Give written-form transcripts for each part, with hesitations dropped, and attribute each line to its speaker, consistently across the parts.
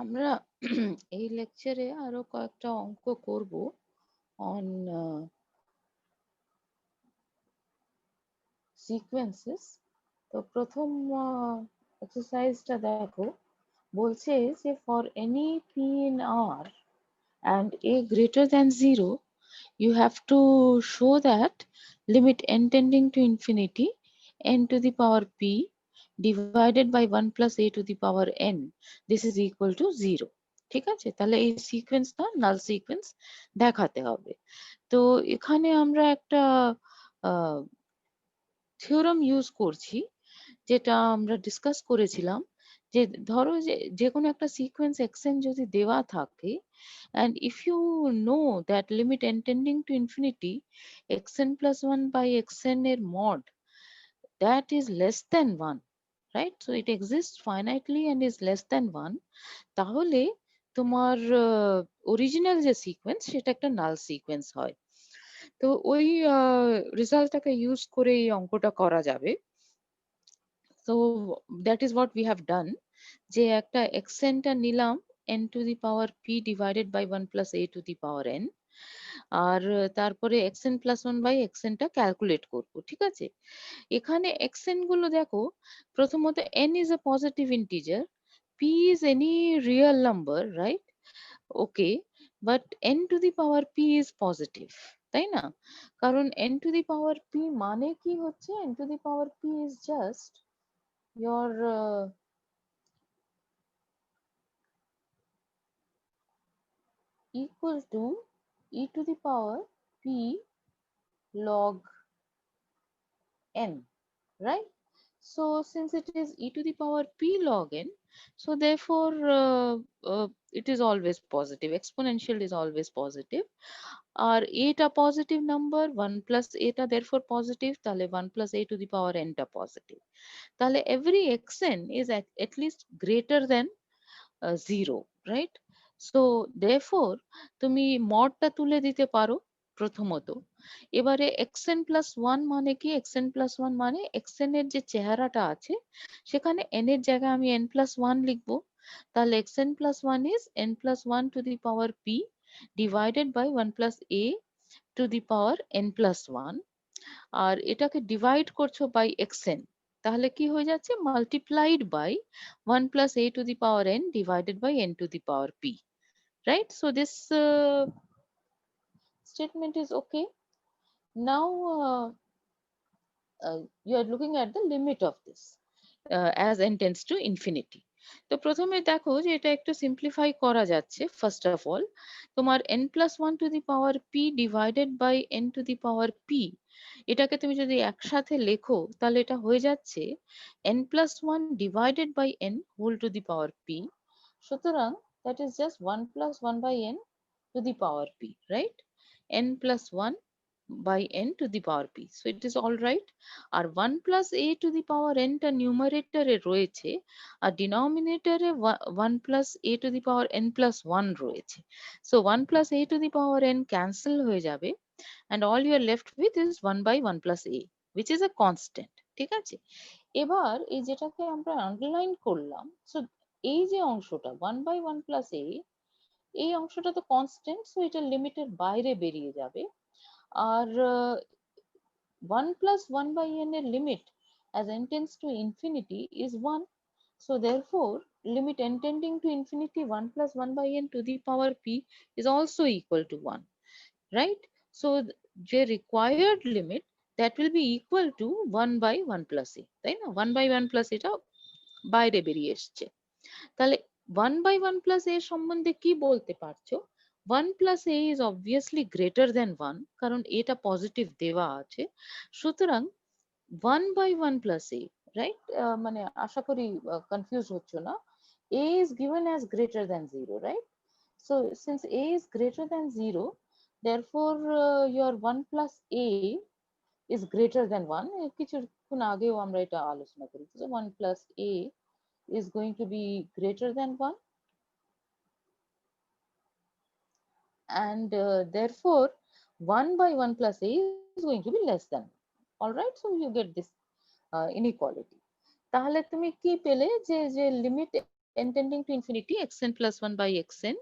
Speaker 1: আমরা এই লেকচারে আরো কয়েকটা অঙ্ক করব অন সিকোয়েন্সেস। তো প্রথম এক্সারসাইজটা দেখো, বলছে যে for any p in R and a greater than 0, you have to show that limit n tending to infinity n to the power p divided by 1 plus a to the power n, this is equal to 0. ঠিক আছে, তাহলে এই সিকোয়েন্সটা নাল sequence দেখাতে হবে। তো এখানে আমরা একটা থিওরাম ইউজ করছি, যেটা আমরা ডিসকাস করেছিলাম, যে ধরো যে কোনো একটা সিকোয়েন্স xn যদি দেওয়া থাকে, and if you know that limit n tending to infinity xn plus 1 by xn এর mod that is less than 1, right? So it exists finitely and is less than 1, তাহলে তোমার অরিজিনাল যে sequence সেটা একটা নাল sequence হয়। তো ওই রেজাল্টটাকে use করে এই অঙ্কটা করা যাবে। So that is what we have done, যে একটা xn টা নিলাম n to the power p divided by 1 plus a to the power n, আর তারপরে xn plus 1 by xn টা ক্যালকুলেট করব। ঠিক আছে, এখানে xn গুলো দেখো, প্রথমত n is a positive integer, p is any real number, right? Okay, but n to the power p is positive, তাই না? কারণ n to the power p মানে কি হচ্ছে, n to the power p is just your equal to e to the power p log n, right? So since it is e to the power p log n, so therefore it is always positive, exponential is always positive, আর এটা positive number 1 plus এটা therefore positive, তাহলে 1 plus a to the power n টা positive, তাহলে every xn is at least greater than 0, right? So therefore তুমি মডটা তুলে দিতে পারো প্রথমত। এবারে xn plus 1 মানে কি, xn plus 1 মানে xn এর যে চেহারাটা আছে সেখানে n এর জায়গায় আমি n plus 1 লিখবো, তাহলে xn plus 1 is n plus 1 to the power p divided by 1 plus a to the power n plus 1, আর এটাকে ডিভাইড করছো বাই xn, তাহলে কি হয়ে যাচ্ছে, multiplied by 1 plus a to the power n divided by n to the power p, right? So this statement is okay. Now you are looking at the limit of this as n tends to infinity. তো প্রথমে দেখো যে এটা একটু simplify করা যাচ্ছে। First of all তোমার n plus 1 to the power p divided by n to the power p, এটাকে তুমি যদি একসাথে লেখো তাহলে এটা হয়ে যাচ্ছে n plus 1 divided by n whole to the power p, সুতরাং that is just 1 plus 1 by n to the power p, right? n plus 1 by n to the power p, so it is all right. R 1 plus a to the power n টা নিউমারেটরে রয়েছে, আর ডিনোমিনেটরে 1 plus a to the power n plus 1 রয়েছে, so 1 plus a to the power n cancel হয়ে যাবে, and all you are left with is 1 by 1 plus a, which is a constant. ঠিক আছে, এবার এই যেটাকে আমরা আন্ডারলাইন করলাম, সো এই যে অংশটা 1 by 1 plus a, এই অংশটা তো কনস্ট্যান্ট, সো এটা লিমিটের বাইরে বেরিয়ে যাবে, আর 1 plus 1 by n এর limit as n tends to infinity is 1. So therefore, limit n tending to infinity 1 plus 1 by n to the power p is also equal to 1, right? So the required limit that will be equal to 1 by 1 plus a, তাই না? 1 by 1 plus এটা বাইরে বেরিয়ে এসছে, তাহলে 1 by 1 plus a সম্বন্ধে কি বলতে পারছো? 1 plus a is obviously greater than 1, কারণ এটা পজিটিভ দেওয়া আছে, সুতরাং 1 by 1 plus a, right? মানে আশা করি কনফিউজ হচ্ছো না, a is given as greater than 0, right? So since a is greater than 0, therefore your 1 plus a is greater than 1. কিছুক্ষণ আগেও আমরা এটা আলোচনা করেছি, so 1 plus a is going to be greater than 1, and therefore 1 by 1 plus a is going to be less than 1. All right, so you get this inequality. তাহলে তুমি কি পেলে, যে limit n tending to infinity xn plus 1 by xn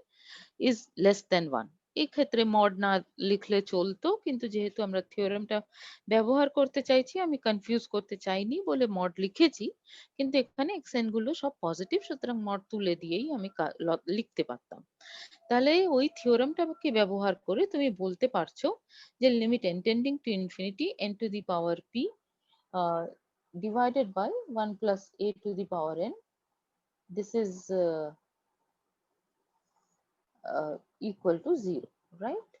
Speaker 1: is less than 1. এই ক্ষেত্রে mod না লিখলে চলতো, কিন্তু যেহেতু আমরা থিওরেমটা ব্যবহার করতে চাইছি, আমি কনফিউজ করতে চাইনি বলে মড লিখেছি, কিন্তু এখানে xn গুলো সব পজিটিভ, সুতরাং মড তুলে দিয়েই আমি লিখতে পারতাম। তাহলে ওই থিওরেমটাকে ব্যবহার করে তুমি বলতে পারছো যে limit n tending to infinity n to the power p divided by 1 plus a to the power n, this is equal to 0, right?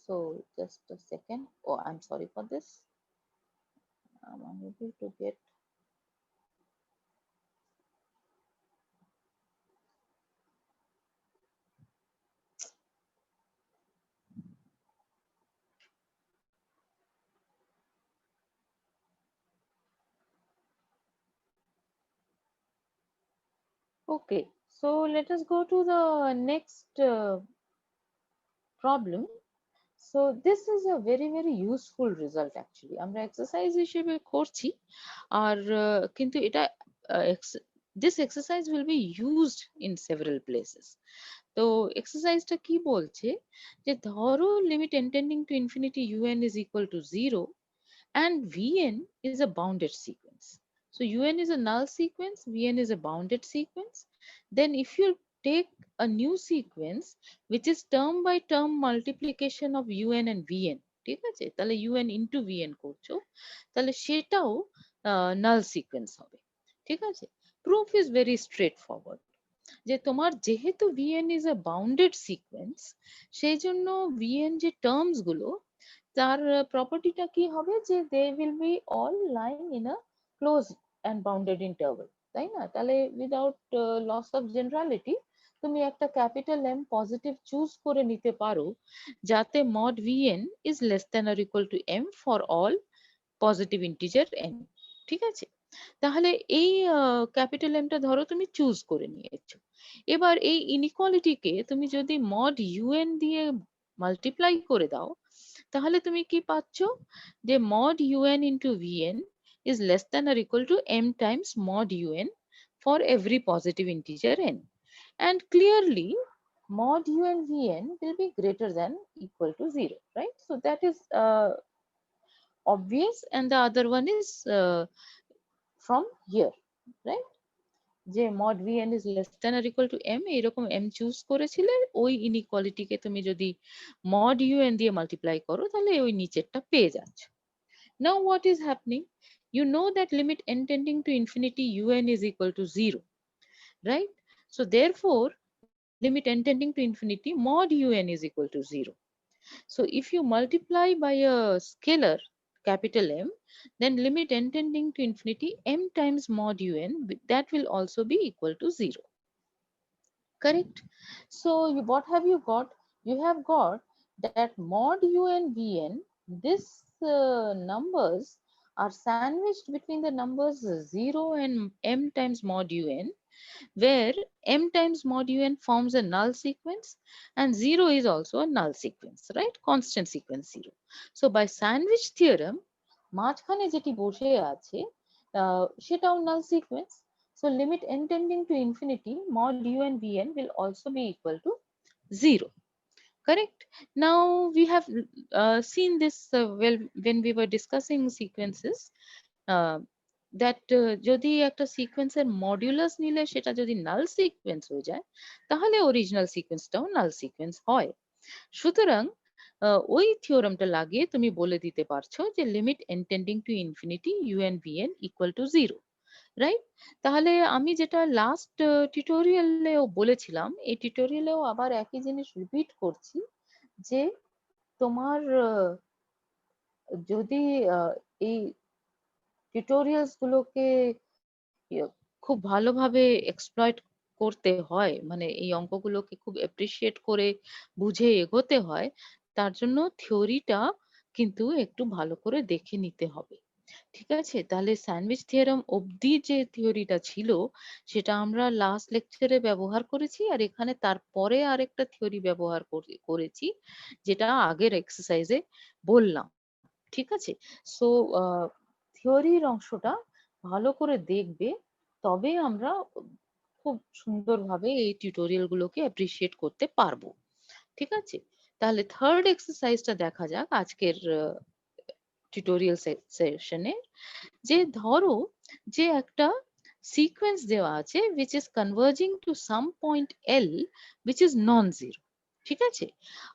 Speaker 1: So just a second. Oh, I'm sorry for this. I'm unable to get. Okay, so let us go to the next problem. So this is a very very useful result actually. আমরা exercise হিসেবে করছি, আর কিন্তু এটা this exercise will be used in several places. তো এক্সারসাইজটা কি বলছে, যে ধরো limit n tending to infinity un is equal to 0 and vn is a bounded sequence. So un is a null sequence, vn is a bounded sequence. Then if you take a new sequence which is term by term multiplication of un and vn, ঠিক আছে, তাহলে un into vn করছো, তাহলে সেটাও null sequence হবে। ঠিক আছে, proof is very straightforward, যে তোমার যেহেতু vn is a bounded sequence, সেই জন্য vn যে টার্মস গুলো, তার প্রপার্টিটা কি হবে, যে they will be all lying in a close and bounded interval, তাই না? তাহলে উইদাউট লস অফ জেনারেলিটি তুমি একটা ক্যাপিটাল এম পজিটিভ চুজ করে নিতে পারো, যাতে mod vn is less than or equal to m for all positive integer n। ঠিক আছে, তাহলে এই ক্যাপিটাল এমটা ধরো তুমি চুজ করে নিয়েছো। এবার এই ইনইকুয়ালিটিকে তুমি যদি মড ইউএন দিয়ে মাল্টিপ্লাই করে দাও, তাহলে তুমি কি পাচ্ছ, যে mod UN into VN is less than or equal to m times mod un for every positive integer n, and clearly mod un vn will be greater than equal to 0, right? So that is obvious, and the other one is from here, right? যে mod vn is less than or equal to m, এরকম m choose করেছিলে, ওই ইনইকুয়ালিটিকে তুমি যদি mod un দিয়ে multiply করো, তাহলে ওই নিচেরটা পেয়ে যাচ্ছ। Now what is happening? You know that limit n tending to infinity un is equal to 0, right? So therefore, limit n tending to infinity mod un is equal to 0. So if you multiply by a scalar capital M, then limit n tending to infinity m times mod un, that will also be equal to 0. Correct? So what have you got? You have got that mod un vn, this numbers are sandwiched between the numbers 0 and m times mod un, where m times mod un forms a null sequence and 0 is also a null sequence, right? Constant sequence 0. So by sandwich theorem, মাঝখানে যেটি বসে আছে সেটাও null sequence. So limit n tending to infinity mod un vn will also be equal to 0. Correct? Now we have seen this well when we were discussing sequences, that যদি একটা সিকোয়েন্সের modulus নিলে সেটা যদি নাল সিকোয়েন্স হয়ে যায়, তাহলে original সিকোয়েন্সটাও নাল sequence হয়। সুতরাং ওই থিওরামটা লাগিয়ে তুমি বলে দিতে পারছো যে limit n tending to infinity un vn equal to 0, right? তাহলে আমি যেটা লাস্ট টিউটোরিয়ালেও বলেছিলাম, এই টিউটোরিয়ালেও আবার একই জিনিস রিপিট করছি, যে তোমার যদি এই টিউটোরিয়ালস গুলোকে খুব ভালোভাবে এক্সপ্লয়েট করতে হয়, মানে এই অঙ্কগুলোকে খুব অ্যাপ্রিসিয়েট করে বুঝে এগোতে হয়, তার জন্য থিওরিটা কিন্তু একটু ভালো করে দেখে নিতে হবে। ঠিক আছে, তাহলে স্যান্ডউইচ থিওরেম অবধি যে থিওরিটা ছিল সেটা আমরা লাস্ট লেকচারে ব্যবহার করেছি, আর এখানে তারপরে আরেকটা থিওরি ব্যবহার করেছি, যেটা আগের এক্সারসাইজে বললাম। ঠিক আছে, সো থিওরির অংশটা ভালো করে দেখবে, তবে আমরা খুব সুন্দরভাবে এই টিউটোরিয়াল গুলোকে অ্যাপ্রিসিয়েট করতে পারবো। ঠিক আছে? তাহলে থার্ড এক্সারসাইজটা দেখা যাক আজকের টিউটোরিয়াল সেশনে। যে ধরো যে একটা সিকোয়েন্স দেওয়া আছে which is converging to some point L which is non-zero, ঠিক আছে?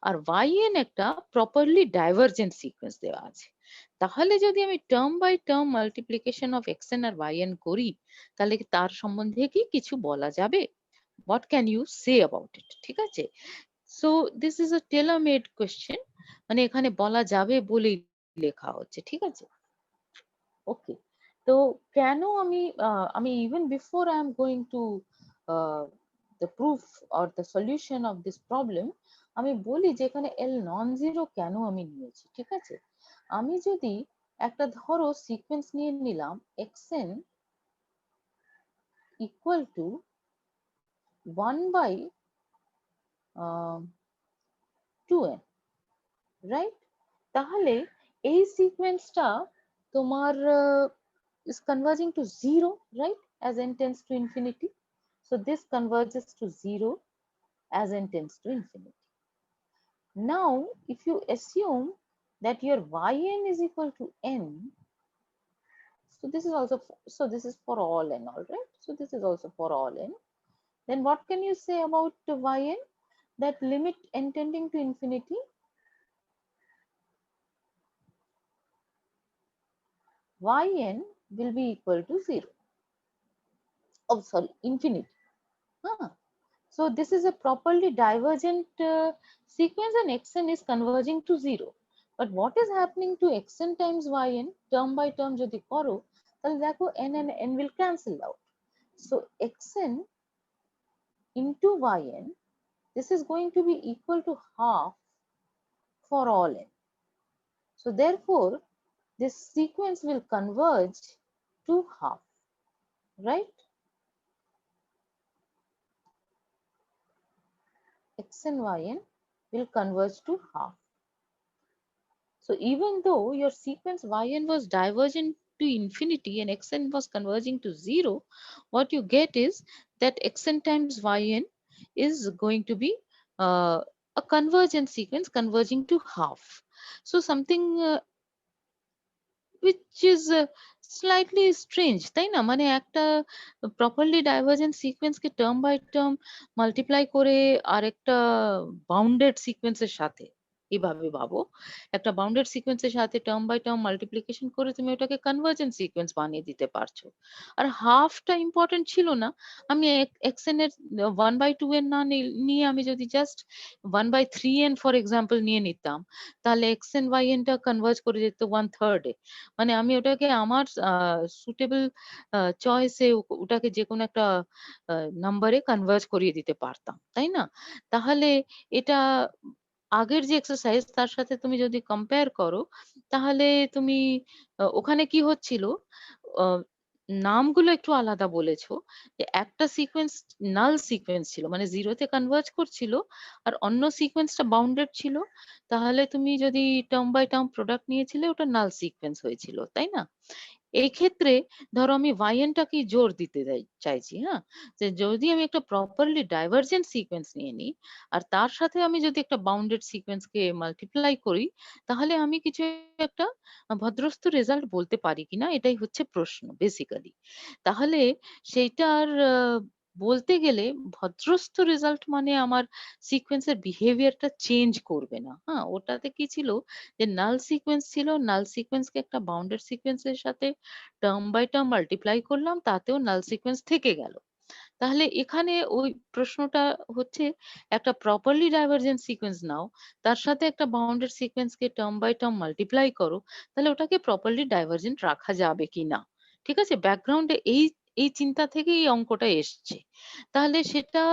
Speaker 1: আর yn একটা properly divergent সিকোয়েন্স দেওয়া আছে। তাহলে যদি আমি term by term multiplication of xn আর yn করি, তাহলে কি তার সম্বন্ধে কি কিছু বলা যাবে? What can you say about it? ঠিক আছে? So this is a tailor-made question, মানে এখানে বলা যাবে বলেই লেখা হচ্ছে, ঠিক আছে? ওকে, তো কেন আমি even before I am going to the proof or the solution of this problem, আমি বলি যে এখানে L নন জিরো কেন আমি নিয়েছি, ঠিক আছে? আমি যদি একটা ধরো সিকোয়েন্স নিয়ে নিলাম xn equal to 1 by 2n, right? তাহলে এই সিকোয়েন্সটা তোমার is converging to 0, right, as n tends to infinity. So this converges to 0 as n tends to infinity. Now, if you assume that your yn is equal to n, so this is also, so this is for all n, all right? So this is also for all n. Then what can you say about yn? That limit n tending to infinity, yn will be equal to 0. Oh, sorry, infinity. Huh? So this is a properly divergent sequence and xn is converging to 0. But what is happening to xn times yn, term by term jodi koro, তাহলে দেখো n and n will cancel out. So xn into yn, this is going to be equal to half for all n. So therefore, this sequence will converge to half, right? X and yn will converge to half. So even though your sequence yn was divergent to infinity and xn was converging to 0, what you get is that xn times yn is going to be a convergent sequence converging to half. So something which is slightly strange, তাই না? মানে একটা properly divergent sequence K term by term multiply করে আরেকটা bounded sequence এর সাথে, এভাবে ভাবো, একটা bounded sequence এর সাথে term by term multiplication করে তুমি ওটাকে convergent sequence বানিয়ে দিতে পারছো। আর half টা important ছিল না, আমি xn এর 1/2n না নিয়ে আমি যদি just 1/3n for example নিয়ে নিতাম, তাহলে xn yn টা converge করে যেত 1/3 এ। মানে আমি ওটাকে আমার সুটেবল চয়েসে ওটাকে যেকোনো একটা নাম্বারে কনভার্জ করিয়ে দিতে পারতাম, তাই না? তাহলে এটা আগের যে এক্সারসাইজ তার সাথে তুমি যদি কম্পেয়ার করো, তাহলে তুমি ওখানে কি হচ্ছিল, আহ, নামগুলো একটু আলাদা বলেছো, যে একটা সিকোয়েন্স নাল সিকোয়েন্স ছিল মানে জিরোতে কনভার্জ করছিল, আর অন্য সিকোয়েন্সটা বাউন্ডেড ছিল। তাহলে তুমি যদি টার্ম বাই টার্ম প্রোডাক্ট নিয়েছিলে ওটা নাল সিকোয়েন্স হয়েছিল, তাই না? এই ক্ষেত্রে ধরো আমি yn টাকে জোর দিতে চাইছি, হ্যাঁ, যে যদি আমি একটা প্রপারলি ডাইভারজেন্ট সিকোয়েন্স নিয়ে নিই আর তার সাথে আমি যদি একটা বাউন্ডেড সিকোয়েন্স কে মাল্টিপ্লাই করি, তাহলে আমি কিছু একটা ভদ্রস্থ রেজাল্ট বলতে পারি কিনা, এটাই হচ্ছে প্রশ্ন বেসিক্যালি। তাহলে সেইটার বলতে গেলে ভদ্রস্থ রেজাল্ট মানে আমার সিকোয়েন্সের বিহেভিয়ারটা চেঞ্জ করবে না। হ্যাঁ, ওটাতে কি ছিল, যে নাল সিকোয়েন্স ছিল, নাল সিকোয়েন্সকে একটা বাউন্ডেড সিকোয়েন্সের সাথে টার্ম বাই টার্ম মাল্টিপ্লাই করলাম, তাতেও নাল সিকোয়েন্স থেকে গেল। তাহলে এখানে ওই প্রশ্নটা হচ্ছে একটা প্রপারলি ডাইভারজেন্ট সিকোয়েন্স নাও, তার সাথে একটা বাউন্ডেড সিকোয়েন্সকে টার্ম বাই টার্ম মাল্টিপ্লাই করো, তাহলে ওটাকে প্রপারলি ডাইভারজেন্ট রাখা যাবে কিনা। ঠিক আছে, ব্যাকগ্রাউন্ডে এই এই চিন্তা থেকে এই অঙ্কটা এসছে। তাহলে সেটা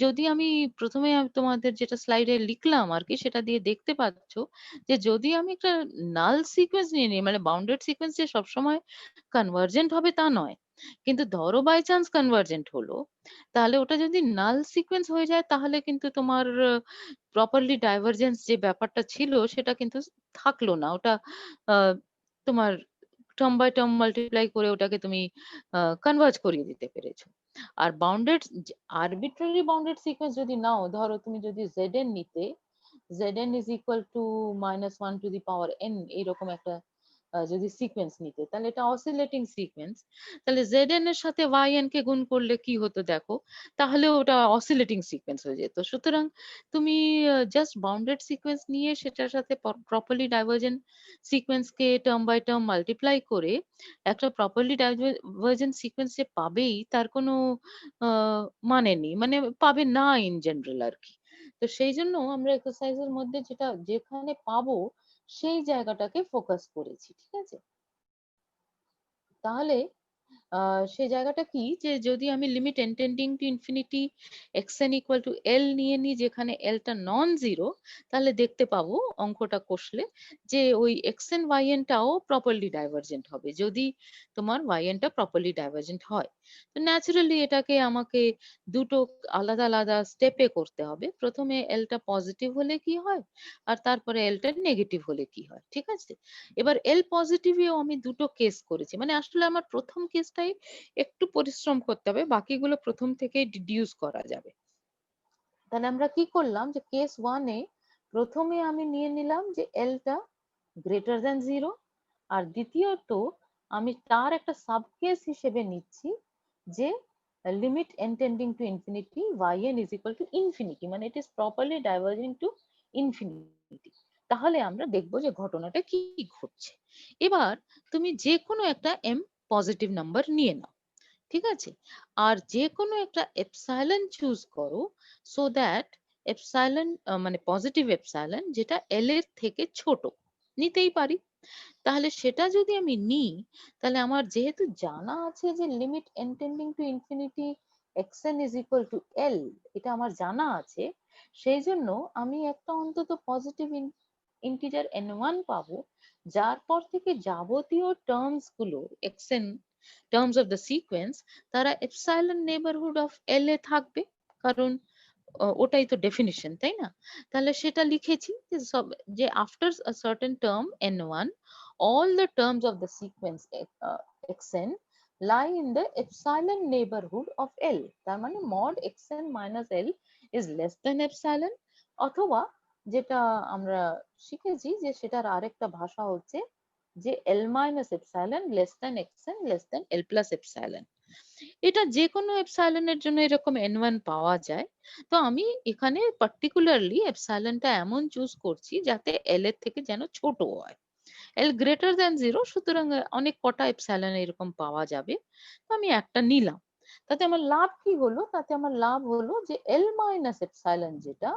Speaker 1: যদি আমি প্রথমে তোমাদের যেটা স্লাইডে লিখলাম আর কি, সেটা দিয়ে দেখতে পাচ্ছ যে যদি আমি একটা নাল সিকোয়েন্স নিয়ে নিই, মানে বাউন্ডেড সিকোয়েন্স যে সবসময় কনভার্জেন্ট হবে তা নয়, কিন্তু ধরো বাই চান্স কনভার্জেন্ট হলো, তাহলে ওটা যদি নাল সিকোয়েন্স হয়ে যায় তাহলে কিন্তু তোমার প্রপারলি ডাইভারজেন্স যে ব্যাপারটা ছিল সেটা কিন্তু থাকলো না। ওটা আহ, তোমার টার্ম বাই টার্ম মাল্টিপ্লাই করে ওটাকে তুমি কনভার্জ করিয়ে দিতে পেরেছো। আর বাউন্ডেড আরবিট্রারি বাউন্ডেড সিকোয়েন্স যদি নাও, ধরো তুমি যদি zn নিতে, zn is equal to -1 to the power n, এইরকম একটা যদি সিকোয়েন্স নিতে, তাহলে এটা অসিলেটিং সিকোয়েন্স। তাহলে zn এর সাথে yn কে গুণ করলে কি হতো দেখো, তাহলে ওটা অসিলেটিং সিকোয়েন্স হয়ে যেত। সুতরাং তুমি জাস্ট বাউন্ডেড সিকোয়েন্স নিয়ে সেটার সাথে প্রপারলি ডাইভার্জেন্ট সিকোয়েন্স কে টার্ম বাই টার্ম মাল্টিপ্লাই করে একটা প্রপারলি ডাইভার্জেন্ট সিকোয়েন্স যে পাবেই তার কোনো আহ, মানে নেই, মানে পাবে না ইন জেনারেল আর কি। তো সেই জন্য আমরা এক্সারসাইজের মধ্যে যেটা যেখানে পাবো সেই জায়গাটাকে ফোকাস করেছি, ঠিক আছে। তাহলে সেই জায়গাটা কি, যে যদি আমি limit n tending to infinity xn equal to l নিয়ে নিই, যেখানে l টা নন জিরো, তাহলে দেখতে পাবো অঙ্কটা কষলে যে ওই xn yn টাও প্রপারলি ডাইভার্জেন্ট হবে, যদি তোমার yn টা প্রপারলি ডাইভার্জেন্ট হয়। তো ন্যাচারালি এটাকে আমাকে দুটো আলাদা আলাদা স্টেপে করতে হবে। প্রথমে l টা পজিটিভ হলে কি হয়, আর তারপরে l টা নেগেটিভ হলে কি হয়, ঠিক আছে। এবার এল পজিটিভেও আমি দুটো কেস করেছি, মানে আসলে আমার প্রথম কেসটাই একটু পরিশ্রম করতে হবে, বাকিগুলো প্রথম থেকেই ডিডিউস করা যাবে। তাহলে আমরা কি করলাম, যে কেস ওয়ানে প্রথমে আমি নিয়ে নিলাম যে এলটা গ্রেটার দ্যান জিরো, আর দ্বিতীয়ত আমি তার একটা সাব কেস হিসেবে নিচ্ছি যে limit n tending to infinity yn is equal to infinity, মানে it is properly diverging to infinity. তাহলে আমরা দেখবো যে ঘটনাটা কি ঘটছে। এবার তুমি যে কোনো একটা m পজিটিভ নাম্বার নিয়ে নাও, ঠিক আছে, আর যে কোনো একটা এপসাইলন চুজ করো, সো দ্যাট এপসাইলন মানে পজিটিভ এপসাইলন যেটা এল এর থেকে ছোট নিতেই পারি। তাহলে সেটা যদি আমি নিই, তাহলে আমার যেহেতু জানা আছে যে limit n tending to infinity xn is equal to l, এটা আমার জানা আছে, সেই জন্য আমি একটা অন্তত পজিটিভ ইন্টিজার n1 পাবো, যার পর থেকে যাবতীয় টার্মস গুলো xn terms of the sequence তারা এপসাইলন নেইবারহুড অফ l এ থাকবে, কারণ ওটাই তো ডেফিনিশন, তাই না। তাহলে সেটা লিখেছি যে সব, যে after a certain term n1 all the terms of the sequence xn lie in the epsilon neighborhood of l, তার মানে mod xn minus l is less than epsilon, অথবা যেটা আমরা শিখেছি যে সেটার আরেকটা ভাষা হচ্ছে যে l minus epsilon less than xn less than l plus epsilon। এটা যে কোনো এপসাইলনের জন্য এরকম n1 পাওয়া যায়। তো আমি এখানে পার্টিকুলারলি এপসাইলনটা এমন চুজ করছি যাতে l এর থেকে যেন ছোট হয়, l গ্রেটার দ্যান জিরো, সুতরাং অনেক কটা এপসাইলন এরকম পাওয়া যাবে, তো আমি একটা নিলাম। তাতে আমার লাভ কি হলো, তাতে আমার লাভ হলো যে l মাইনাস এপসাইলন যেটা,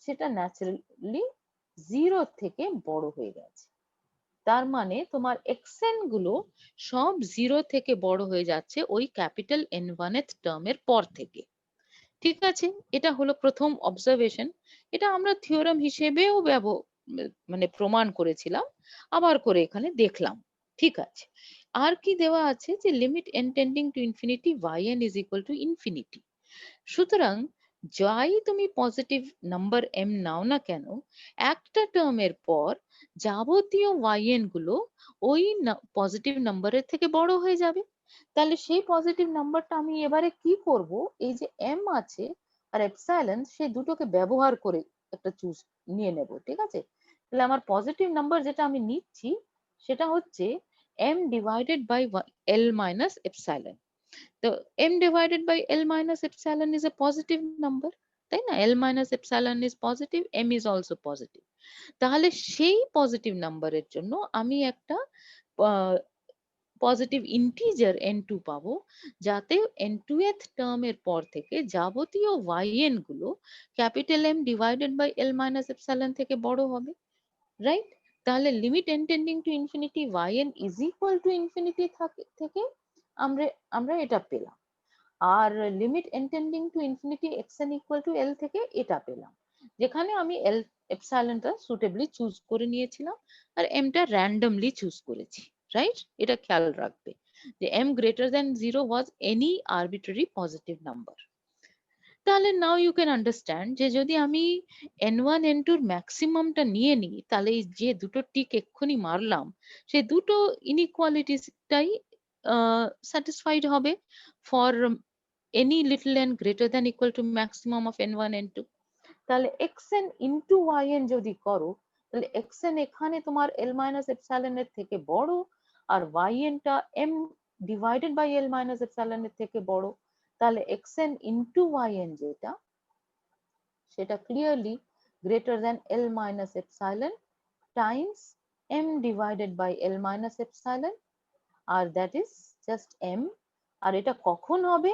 Speaker 1: সেটা ন্যাচারালি জিরো থেকে বড় হয়ে গেছে। তার মানে তোমার xn গুলো সব জিরো থেকে বড় হয়ে যাচ্ছে ওই ক্যাপিটাল N1 এর টার্মের পর থেকে, ঠিক আছে। এটা হলো প্রথম অবজারভেশন। এটা আমরা থিওরাম হিসেবেও মানে প্রমাণ করেছিলাম, আবার করে এখানে দেখলাম, ঠিক আছে। আর কি দেওয়া আছে, যে limit n tending to infinity yn is equal to infinity. সুতরাং যাই তুমি পজিটিভ নাম্বার m নাও না কেন, একটা টার্মের পর যাবতীয় yn গুলো ওই পজিটিভ নাম্বারের থেকে বড় হয়ে যাবে। তাহলে সেই পজিটিভ নাম্বারটা আমি এবারে কি করব, এই যে m আছে আর এপসাইলন, সেই দুটোকে ব্যবহার করে একটা চুজ নিয়ে নেব, ঠিক আছে। তাহলে আমার পজিটিভ নাম্বার যেটা আমি নিচ্ছি সেটা হচ্ছে m divided by l minus epsilon. তো m divided by l minus epsilon is a positive number, তাই না। l minus epsilon is positive, m is also positive। তাহলে সেই পজিটিভ নাম্বারের জন্য আমি একটা পজিটিভ ইন্টিজার n2 পাবো, যাতে n2th টার্মের পর থেকে যাবতীয় yn গুলো capital M divided by l minus epsilon থেকে বড় হবে, রাইট। তাহলে limit n tending to infinity yn is equal to infinity থেকে আমরা আমরা এটা পেলাম। আর limit n tending to infinity xn equal to l থেকে এটা পেলাম, যেখানে আমি l এপসাইলনটা সুটেবলি চুজ করে নিয়েছিলাম আর m টা র্যান্ডমলি চুজ করেছি, রাইট। এটা খেয়াল রাখবে যে m গ্রেটার দ্যান জিরো ওয়াজ এনি আরবিট্রারি পজিটিভ নাম্বার। তাহলে নাও ইউ ক্যান আন্ডারস্ট্যান্ড যে যদি আমি n1 n2 এর ম্যাক্সিমামটা নিয়ে নিই, তাহলে এই যে দুটো টিক এক্ষুনি মারলাম সেই দুটো ইনইকুয়ালিটিসটাই স্যাটিসফাইড হবে for any little n greater than equal to maximum of n1 n2, তাহলে xn into yn যদি করো তাহলে xn এখানে তোমার l minus epsilon এর থেকে বড় আর yn টা m divided by l minus epsilon এর থেকে বড়, তাহলে xn into yn যেটা সেটা clearly greater than l minus epsilon times m divided by l minus epsilon, R that is just m, আর এটা কখন হবে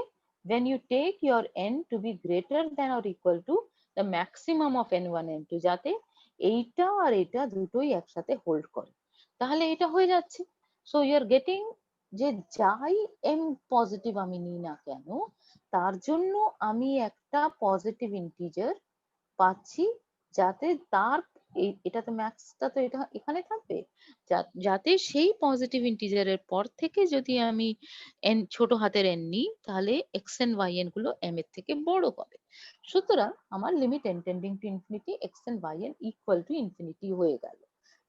Speaker 1: when you take your n to be greater than or equal to the maximum of n1 n2, যাতে এইটা আর এটা দুটোই একসাথে hold করে, তাহলে এটা হয়ে যাচ্ছে। সো ইউ আর গেটিং যে যাই m পজিটিভ আমি নিই না কেন তার জন্য আমি একটা পজিটিভ ইন্টিজার পাচ্ছি, যাতে তার এটা তো ম্যাক্সটা তো এটা এখানে থাকবে, যাতে সেই পজিটিভ ইন্টিজারের পর থেকে যদি আমি n ছোট হাতের n নিই তাহলে xn yn গুলো m এর থেকে বড় হবে। সুতরাং আমার limit n tending to infinity xn yn equal to infinity হয়ে গেল,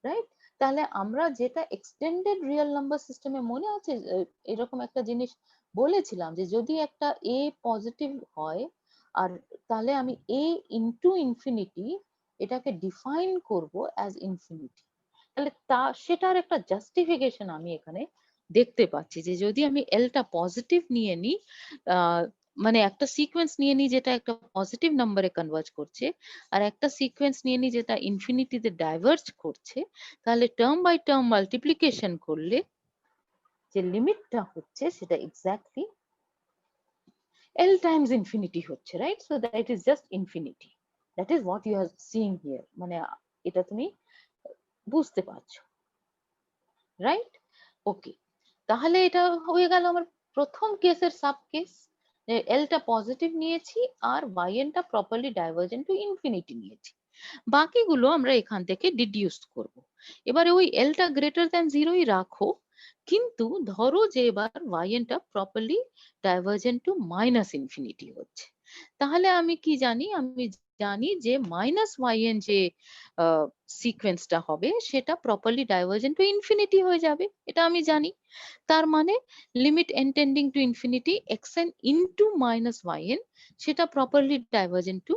Speaker 1: রাইট? তাহলে আমরা যেটা এক্সটেন্ডেড রিয়েল নাম্বার সিস্টেমে মনে আছে এরকম একটা জিনিস বলেছিলাম যে যদি একটা a পজিটিভ হয় আর তাহলে আমি a ইনটু ইনফিনিটি এটাকে ডিফাইন করব অ্যাজ ইনফিনিটি, তাহলে সেটার একটা জাস্টিফিকেশন আমি এখানে দেখতে পাচ্ছি যে যদি আমি এলটা পজিটিভ নিয়ে নিই, মানে একটা সিকোয়েন্স নিয়ে নিই যেটা একটা পজিটিভ নাম্বারে কনভার্জ করছে আর একটা সিকোয়েন্স নিয়ে নিই যেটা ইনফিনিটিতে ডাইভার্জ করছে, তাহলে টার্ম বাই টার্ম মাল্টিপ্লিকেশন করলে যে লিমিটটা হচ্ছে সেটা এক্স্যাক্টলি L times infinity হচ্ছে, right? So that is just infinity. That is what you are seeing here. মানে এটা তুমি বুঝতে পারছো, right? Okay. তাহলে এটা হয়ে গেল আমার প্রথম কেসের সাব কেস, যে L টা পজিটিভ নিয়েছি আর yn টা প্রপারলি ডাইভার্জেন্ট টু ইনফিনিটি নিয়েছি। বাকিগুলো আমরা এখান থেকে ডিডিউস করব। এবারে ওই L টা গ্রেটার দ্যান 0ই রাখো, কিন্তু ধরো যে এবার yn টা properly divergent to minus infinity হচ্ছে, তাহলে আমি কি জানি? আমি জানি যে মাইনাস yn যে সিকোয়েন্সটা হবে সেটা প্রপারলি ডাইভার্জেন্ট টু ইনফিনিটি হয়ে যাবে, এটা আমি জানি। তার মানে limit n tending to infinity xn into minus yn সেটা প্রপারলি ডাইভার্জেন্ট টু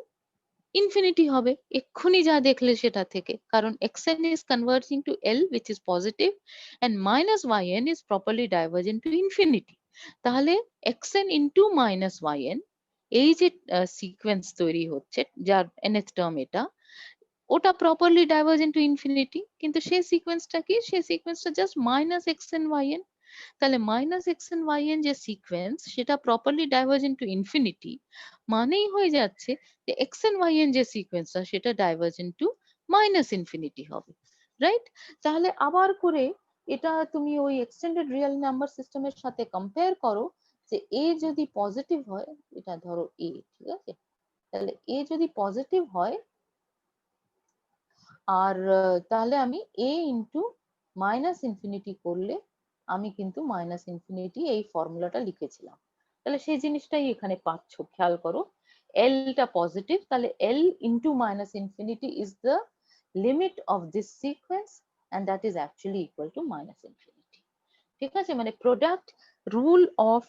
Speaker 1: ইনফিনিটি হবে, এক্ষুনি যা দেখলে সেটা থেকে, কারণ xn is converging to L which is positive and minus yn is properly divergent to infinity, তাহলে xn into minus yn এই যে সিকোয়েন্স তৈরি হচ্ছে যার nth টার্ম এটা, ওটা প্রপারলি ডাইভার্জেন্ট টু ইনফিনিটি, কিন্তু সেই সিকোয়েন্সটা কি? সেই সিকোয়েন্সটা জাস্ট মাইনাস xn yn, তাহলে মাইনাস xn yn যে সিকোয়েন্স সেটা প্রপারলি ডাইভার্জেন্ট টু ইনফিনিটি, মানেই হয়ে যাচ্ছে যে xn yn যে সিকোয়েন্সটা সেটা ডাইভার্জেন্ট টু মাইনাস ইনফিনিটি হবে, রাইট? তাহলে আবার করে এটা তুমি ওই এক্সটেন্ডেড রিয়েল নাম্বার সিস্টেমের সাথে কম্পেয়ার করো যে a যদি পজিটিভ হয়, এটা ধরো a, ঠিক আছে? তাহলে a যদি পজিটিভ হয় আর তাহলে আমি a ইন্টু মাইনাস ইনফিনিটি করলে আমি কিন্তু মাইনাস ইনফিনিটি এই ফর্মুলাটা লিখেছিলাম, তাহলে সেই জিনিসটাই এখানে পাচ্ছ, খেয়াল করো। L টা পজিটিভ, তাহলে L into minus infinity is the limit of this sequence and that is actually equal to minus infinity, ঠিক আছে? মানে product rule of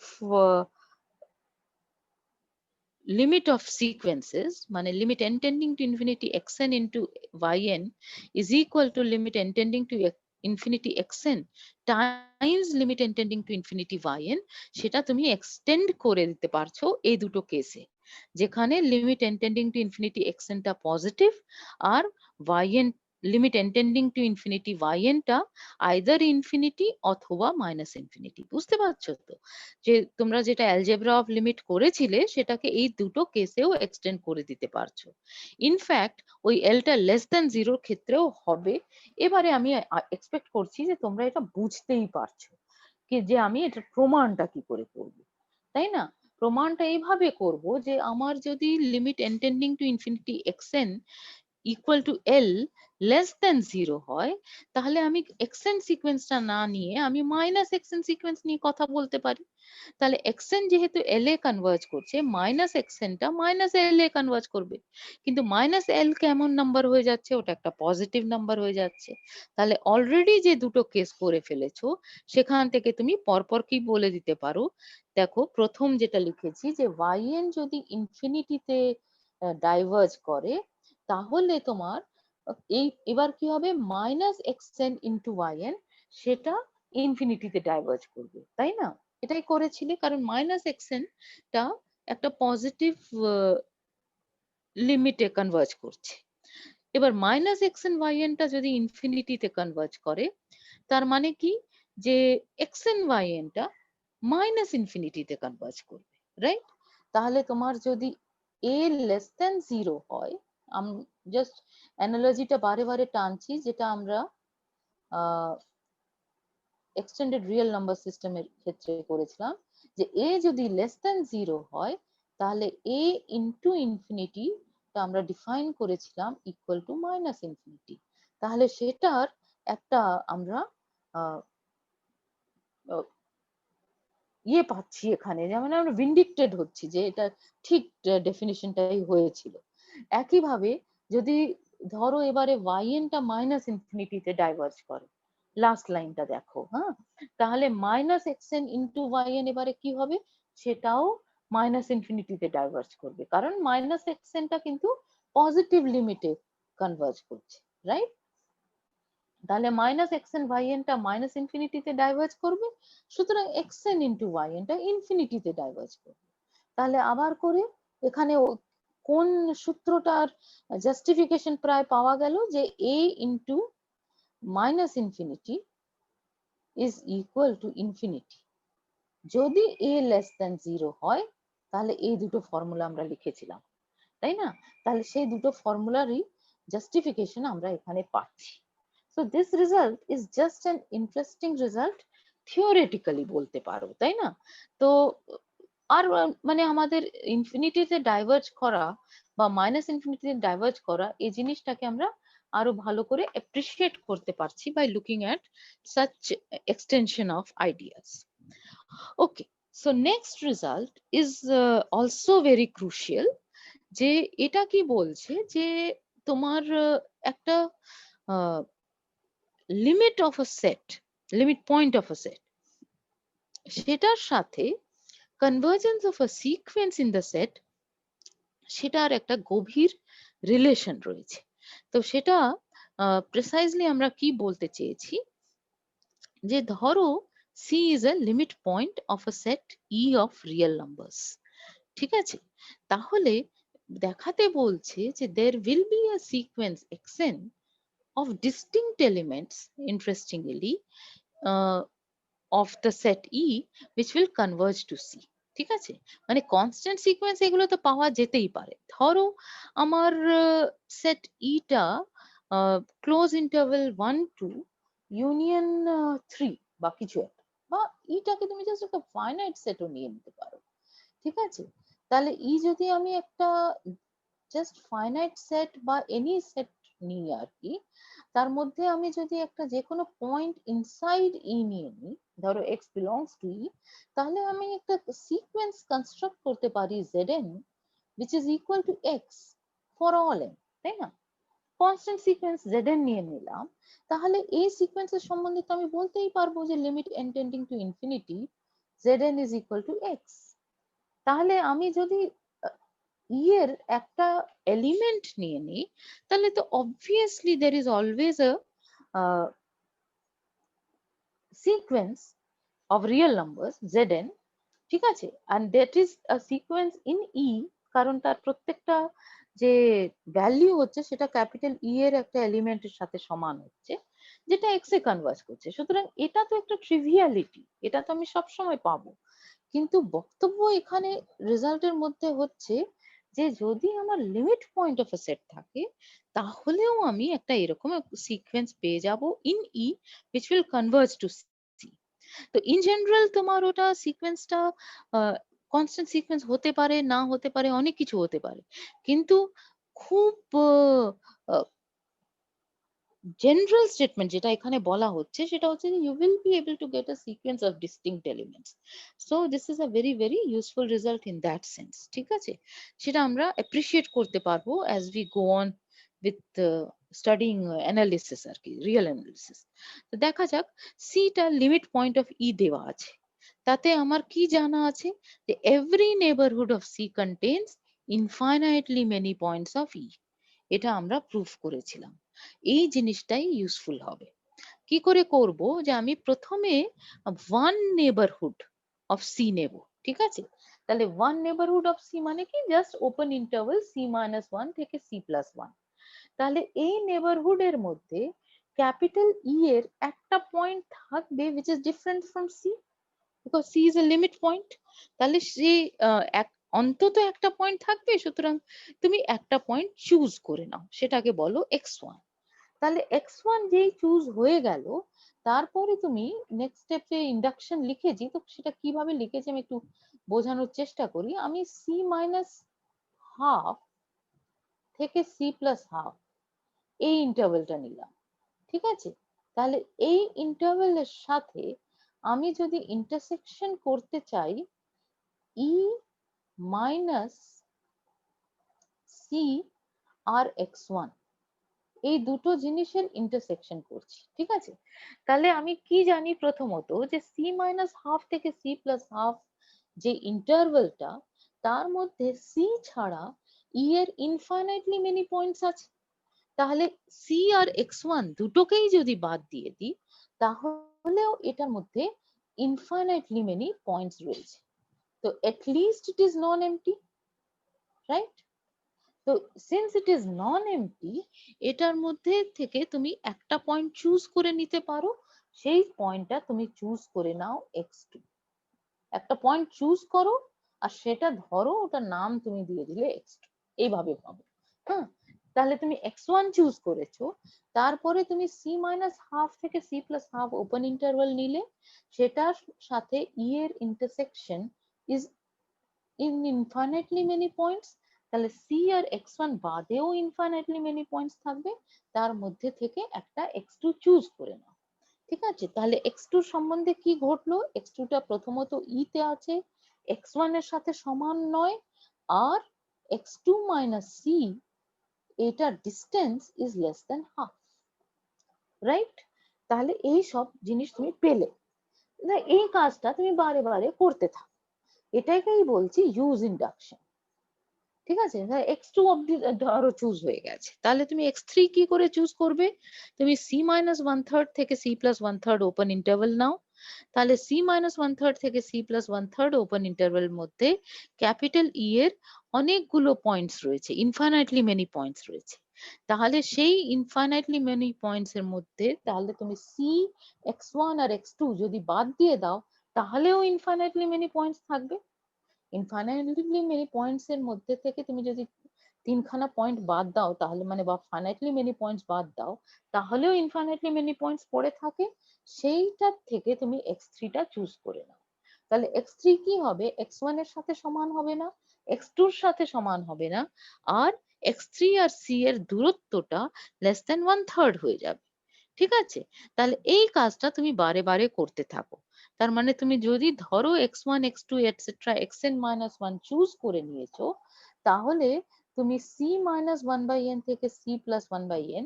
Speaker 1: limit of sequences, মানে limit n tending to infinity xn into yn is equal to limit n tending to infinity xn times limit n tending to infinity yn, সেটা তুমি extend করে দিতে পারছো এই দুটো কেসে, যেখানে limit n tending to infinity xn টা পজিটিভ আর yn limit n tending to infinity yn টা আইদার ইনফিনিটি অথবা মাইনাস ইনফিনিটি। বুঝতে পারছো তো যে তোমরা যেটা অ্যালজেব্রা অফ লিমিট করেছিলে সেটাকে এই দুটো কেসেও এক্সটেন্ড করে দিতে পারছো। ইনফ্যাক্ট ওই এলটা লেস দ্যান 0 ক্ষেত্রেও হবে। এবারে আমি এক্সপেক্ট করছি যে তোমরা এটা বুঝতেই পারছো যে আমি এটার প্রমাণটা কি করে করব, তাই না? প্রমাণটা এইভাবে করব যে আমার যদি limit n tending to infinity xn equal to L, less than 0 হয়, তাহলে আমি এক্সটেন্ড সিকোয়েন্সটা না নিয়ে আমি মাইনাস এক্সটেন্ড সিকোয়েন্স নিয়ে কথা বলতে পারি। তাহলে এক্সটেন্ড যেহেতু এল এ কনভার্জ করছে, মাইনাস এক্সটেন্ডটা মাইনাস এল এ কনভার্জ করবে। কিন্তু মাইনাস এল কেমন নাম্বার হয়ে যাচ্ছে? ওটা একটা পজিটিভ নাম্বার হয়ে যাচ্ছে। তাহলে অলরেডি যে দুটো কেস করে ফেলেছো, সেখান থেকে তুমি পরপর কি বলে দিতে পারো? দেখো, প্রথম যেটা লিখেছি যে yn যদি ইনফিনিটিতে ডাইভার্জ করে, তাহলে তোমার এবার কি হবে? মাইনাস এক্সটেন্ড ইন্টু yn, সেটা ইনফিনিটিতে ডাইভার্জ করবে, তাই না? এটাই করেছিলে, কারণ মাইনাস এক্সটেন্ডটা একটা পজিটিভ লিমিটে কনভার্জ করছে। এবার মাইনাস এক্সেন ওয়াইএন টা যদি ইনফিনিটিতে কনভার্জ করে, তার মানে কি? যে এক্সেন ওয়াইএন টা মাইনাস ইনফিনিটিতে কনভার্জ করবে, রাইট? তাহলে তোমার যদি এ লেস দেন 0 হয়, আমি জাস্ট অ্যানালজিটা বারে বারে টানছি, যেটা আমরা এক্সটেন্ডেড রিয়েল নাম্বার সিস্টেমের ক্ষেত্রে করেছিলাম, যে এ যদি লেস দেন 0 হয়, তাহলে এ ইন্টু ইনফিনিটি টা আমরা ডিফাইন করেছিলাম ইকুয়াল টু মাইনাস ইনফিনিটি। তাহলে সেটার একটা আমরা ইয়ে পাচ্ছি এখানে, যেমন আমরা ভিন্ডিক্টেড হচ্ছি যে এটা ঠিক ডেফিনিশনটাই হয়েছিল। একইভাবে যদি ধরো এবারে yn টা মাইনাস ইনফিনিটিতে ডাইভার্জ করে, লাস্ট লাইনটা দেখো, হ্যাঁ, তাহলে মাইনাস এক্সএন ইন্টু yn এবারে কি হবে? সেটাও মাইনাস ইনফিনিটিতে ডাইভার্জ করবে, কারণ মাইনাস এক্সএনটা কিন্তু পজিটিভ লিমিটে কনভার্জ করছে, রাইট? তাহলে মাইনাস এক্সএন ওয়াইএন টা মাইনাস ইনফিনিটিতে ডাইভার্জ করবে, সুতরাং এক্সএন ইন্টু ওয়াইএন টা ইনফিনিটিতে ডাইভার্জ করবে। তাহলে আবার করে এখানে কোন সূত্রটার জাস্টিফিকেশন প্রায় পাওয়া গেল, যে a into minus infinity is equal to infinity. যদি এ লেস দেন 0 হয়, তাহলে এই দুটো ফর্মুলা আমরা লিখেছিলাম, তাই না? তাহলে সেই দুটো ফর্মুলারই জাস্টিফিকেশন আমরা এখানে পাচ্ছি। So this result is just an interesting result theoretically বলতে পারো, তাই না? তো আর মানে আমাদের ইনফিনিটিতে ডাইভার্জ করা বা মাইনাস ইনফিনিটিতে ডাইভার্জ করা, এই জিনিসটাকে আমরা আরো ভালো করে অ্যাপ্রিশিয়েট করতে পারছি by looking at such extension of ideas. Okay, so next result is also very crucial. যে এটা কি বলছে, যে তোমার একটা limit of a set, limit point of a set, সেটার সাথে convergence of a sequence in the set, সেটার একটা গভীর রিলেশন রয়েছে। তো সেটা প্রিসাইজলি আমরা কি বলতে চেয়েছি, যে ধরো c is a limit point of a set E of real numbers, ঠিক আছে? তাহলে দেখাতে বলছে যে there will be a sequence xn of distinct elements, interestingly, of the set E which will converge to C, ঠিক আছে? মানে constant sequence এগুলো তো পাওয়া যেতেই পারে। ধরো আমার সেট ই টা ক্লোজ ইন্টারভেল 1 টু ইউনিয়ন 3 বা কিছু একটা, বা ইটাকে তুমি জাস্ট একটা ফাইনাইট সেটও নিয়ে নিতে পারো, ঠিক আছে? তাহলে ই যদি আমি একটা জাস্ট ফাইনাইট সেট বা এনি সেট নিই আর কি, তার মধ্যে আমি যদি একটা যে কোনো পয়েন্ট ইনসাইড ই নিয়ে নিই, ধরো x বিলংস টু ই, তাহলে আমি একটা সিকোয়েন্স কনস্ট্রাক্ট করতে পারি zn which is equal to x for all n, তাই না? কনস্ট্যান্ট সিকোয়েন্স zn নিয়ে নিলাম, তাহলে এই সিকোয়েন্সের সম্বন্ধে তো আমি বলতেই পারবো যে limit n tending to infinity zn is equal to x। তাহলে আমি যদি ই এর একটা এলিমেন্ট নিয়ে নিই, তাহলে তো obviously there is always a sequence of real numbers zn, ঠিক আছে? and that is a sequence in e, কারণ তার প্রত্যেকটা যে ভ্যালু হচ্ছে সেটা ক্যাপিটাল ই এর একটা এলিমেন্টের সাথে সমান হচ্ছে, যেটা এক্স এ কনভার্জ করছে। সুতরাং এটা তো একটা ট্রিভিয়ালিটি, এটা তো আমি সবসময় পাবো। কিন্তু বক্তব্য এখানে রেজাল্টের মধ্যে হচ্ছে যে যদি আমার limit point of A set থাকে, তাহলেও আমি একটা এরকম সিকোয়েন্স পেয়ে যাব in E which will converge to C। তো ইন জেনারেল তোমার ওটা সিকোয়েন্সটা কনস্ট্যান্ট সিকোয়েন্স হতে পারে, না হতে পারে, অনেক কিছু হতে পারে, কিন্তু খুব জেনারেল স্টেটমেন্ট যেটা এখানে বলা হচ্ছে সেটা হচ্ছে যে you will be able to get a sequence of distinct elements. So this is a very very useful result in that sense. ঠিক আছে, সেটা আমরা অ্যাপ্রিসিয়েট করতে পারবো as we go on with studying analysis আর কি, রিয়েল অ্যানালিসিস। তো দেখা যাক, সিটা লিমিট পয়েন্ট অফ ই দেওয়া আছে, তাতে আমার কি জানা আছে যে every neighbourhood of c contains infinitely many points of E. এটা আমরা প্রুফ করেছিলাম। এই জিনিসটাই ইউজফুল হবে। কি করে করব, যে আমি প্রথমে ওয়ান নেবারহুড অফ সি নেব। ঠিক আছে, তাহলে ওয়ান নেবারহুড অফ সি মানে কি, just open interval c minus one থেকে সি প্লাস ওয়ান। তাহলে এই নেবারহুড এর মধ্যে ক্যাপিটাল ই এর একটা পয়েন্ট থাকবে which is different from c, because c is a limit point। তাহলে সে অন্তত একটা পয়েন্ট থাকবে, সুতরাং তুমি একটা পয়েন্ট চুজ করে নাও, সেটাকে বলো x1। তাহলে x1 যেই চুজ হয়ে গেল, তারপরে তুমি নেক্সট স্টেপে ইন্ডাকশন লিখেছি, তো সেটা কিভাবে লিখেছি আমি একটু বোঝানোর চেষ্টা করি। আমি c মাইনাস হাফ থেকে c প্লাস হাফ এই ইন্টারভেলটা নিলাম। ঠিক আছে, তাহলে এই ইন্টারভেলের সাথে আমি যদি ইন্টারসেকশন করতে চাই ই মাইনাস সি আর x1, এই দুটো জিনিসের ইন্টারসেকশন করছি। ঠিক আছে, তাহলে আমি কি জানি প্রথমত, যে সি মাইনাস হাফ থেকে সি প্লাস হাফ যে ইন্টারভেলটা, তার মধ্যে সি ছাড়া ই এর ইনফাইনাইটলি মেনি পয়েন্টস আছে। তাহলে সি আর x1 দুটোকেই যদি বাদ দিয়ে দিই, তাহলেও এটার মধ্যে ইনফাইনাইটলি মেনি পয়েন্টস রয়েছে। তো at least it is non empty, right? তো since it is non empty, এটার মধ্যে থেকে তুমি একটা পয়েন্ট চুজ করে নিতে পারো। সেই পয়েন্টটা তুমি চুজ করে নাও x2। একটা পয়েন্ট চুজ করো, আর সেটা ধরো, ওটার নাম তুমি দিয়ে দিলে x2। এইভাবে পাবো। হ্যাঁ, তাহলে তুমি x1 চুজ করেছো, তারপরে তুমি c মাইনাস হাফ থেকে c plus half open interval নিলে, সেটার সাথে ই এর intersection is in infinitely many points. তাহলে সি আর x1 বাদেও ইনফাইনাইটলি মেনি পয়েন্টস থাকবে, তার মধ্যে থেকে একটা x2 চুজ করে নাও। ঠিক আছে, তাহলে x2 সম্বন্ধে কি ঘটলো, x2 টা প্রথমত ই তে আছে, x1 এর সাথে সমান নয়, আর x2 মাইনাস c, এটার distance is less than half, right? তাহলে এই সব জিনিস তুমি পেলে। এই কাজটা তুমি বারে বারে করতে থাকো, এটাকেই বলছি ইউজ ইন্ডাকশন। ঠিক আছে, x2 অব্দি ধরো চুজ হয়ে গেছে, তাহলে তুমি x3 কি করে চুজ করবে? তুমি c মাইনাস ওয়ান থার্ড থেকে c plus one third open interval নাও। তাহলে c মাইনাস ওয়ান থার্ড থেকে c plus one third open interval মধ্যে ক্যাপিটাল ই এর অনেকগুলো পয়েন্টস রয়েছে, ইনফাইনাইটলি মেনি পয়েন্টস রয়েছে। তাহলে সেই ইনফাইনাইটলি মেনি পয়েন্টস এর মধ্যে, তাহলে তুমি c, x1 আর x2 যদি বাদ দিয়ে দাও, তাহলেও ইনফাইনাইটলি মেনি পয়েন্টস থাকবে। ইনফাইনাইটলি মেনি পয়েন্টস এর মধ্যে থেকে তুমি যদি তিনখানা পয়েন্ট বাদ দাও, তাহলে মানে বা ফাইনাইটলি মেনি পয়েন্টস বাদ দাও, তাহলেও ইনফাইনাইটলি মেনি পয়েন্টস পড়ে থাকে। সেইটার থেকে তুমি x3 টা চুজ করে নাও। তাহলে x3 কি হবে, x1 এর সাথে সমান হবে না, x2 এর সাথে সমান হবে না, আর x3 আর c এর দূরত্বটা লেস দেন ওয়ান থার্ড হয়ে যাবে। ঠিক আছে, তাহলে এই কাজটা তুমি বারে বারে করতে থাকো। তার মানে তুমি যদি ধরো x1 x2 etcetera xn minus one choose করে নিয়েছো, তাহলে তুমি c minus one by n থেকে c plus one by n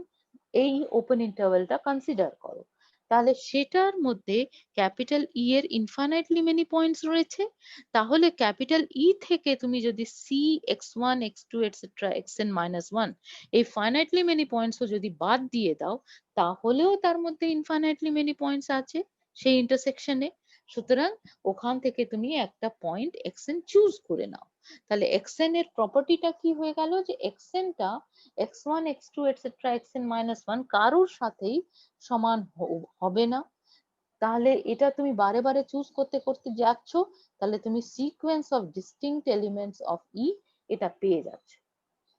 Speaker 1: এই ওপেন ইন্টারভেলটা কনসিডার করো। তাহলে সেটার মধ্যে ক্যাপিটাল ই এর ইনফাইনাইটলি মেনি পয়েন্টস রয়েছে। তাহলে ক্যাপিটাল ই থেকে তুমি যদি c x1 x2 etcetera xn minus one এই ফাইনাইটলি মেনি পয়েন্টসও যদি বাদ দিয়ে দাও, তাহলেও তার মধ্যে ইনফাইনাইটলি মেনি পয়েন্টস আছে সেই ইন্টারসেকশনে। সুতরাং ওখান থেকে তুমি একটা পয়েন্ট xn চুজ করে নাও। তাহলে xn এর প্রপার্টিটা কি হয়ে গেল, যে xn টা x1 x2 etcetera xn minus one কারোর সাথেই সমান হবে না। তাহলে এটা তুমি বারে বারে চুজ করতে করতে যাচ্ছ, তাহলে তুমি sequence of distinct elements of E এটা পেয়ে যাচ্ছ,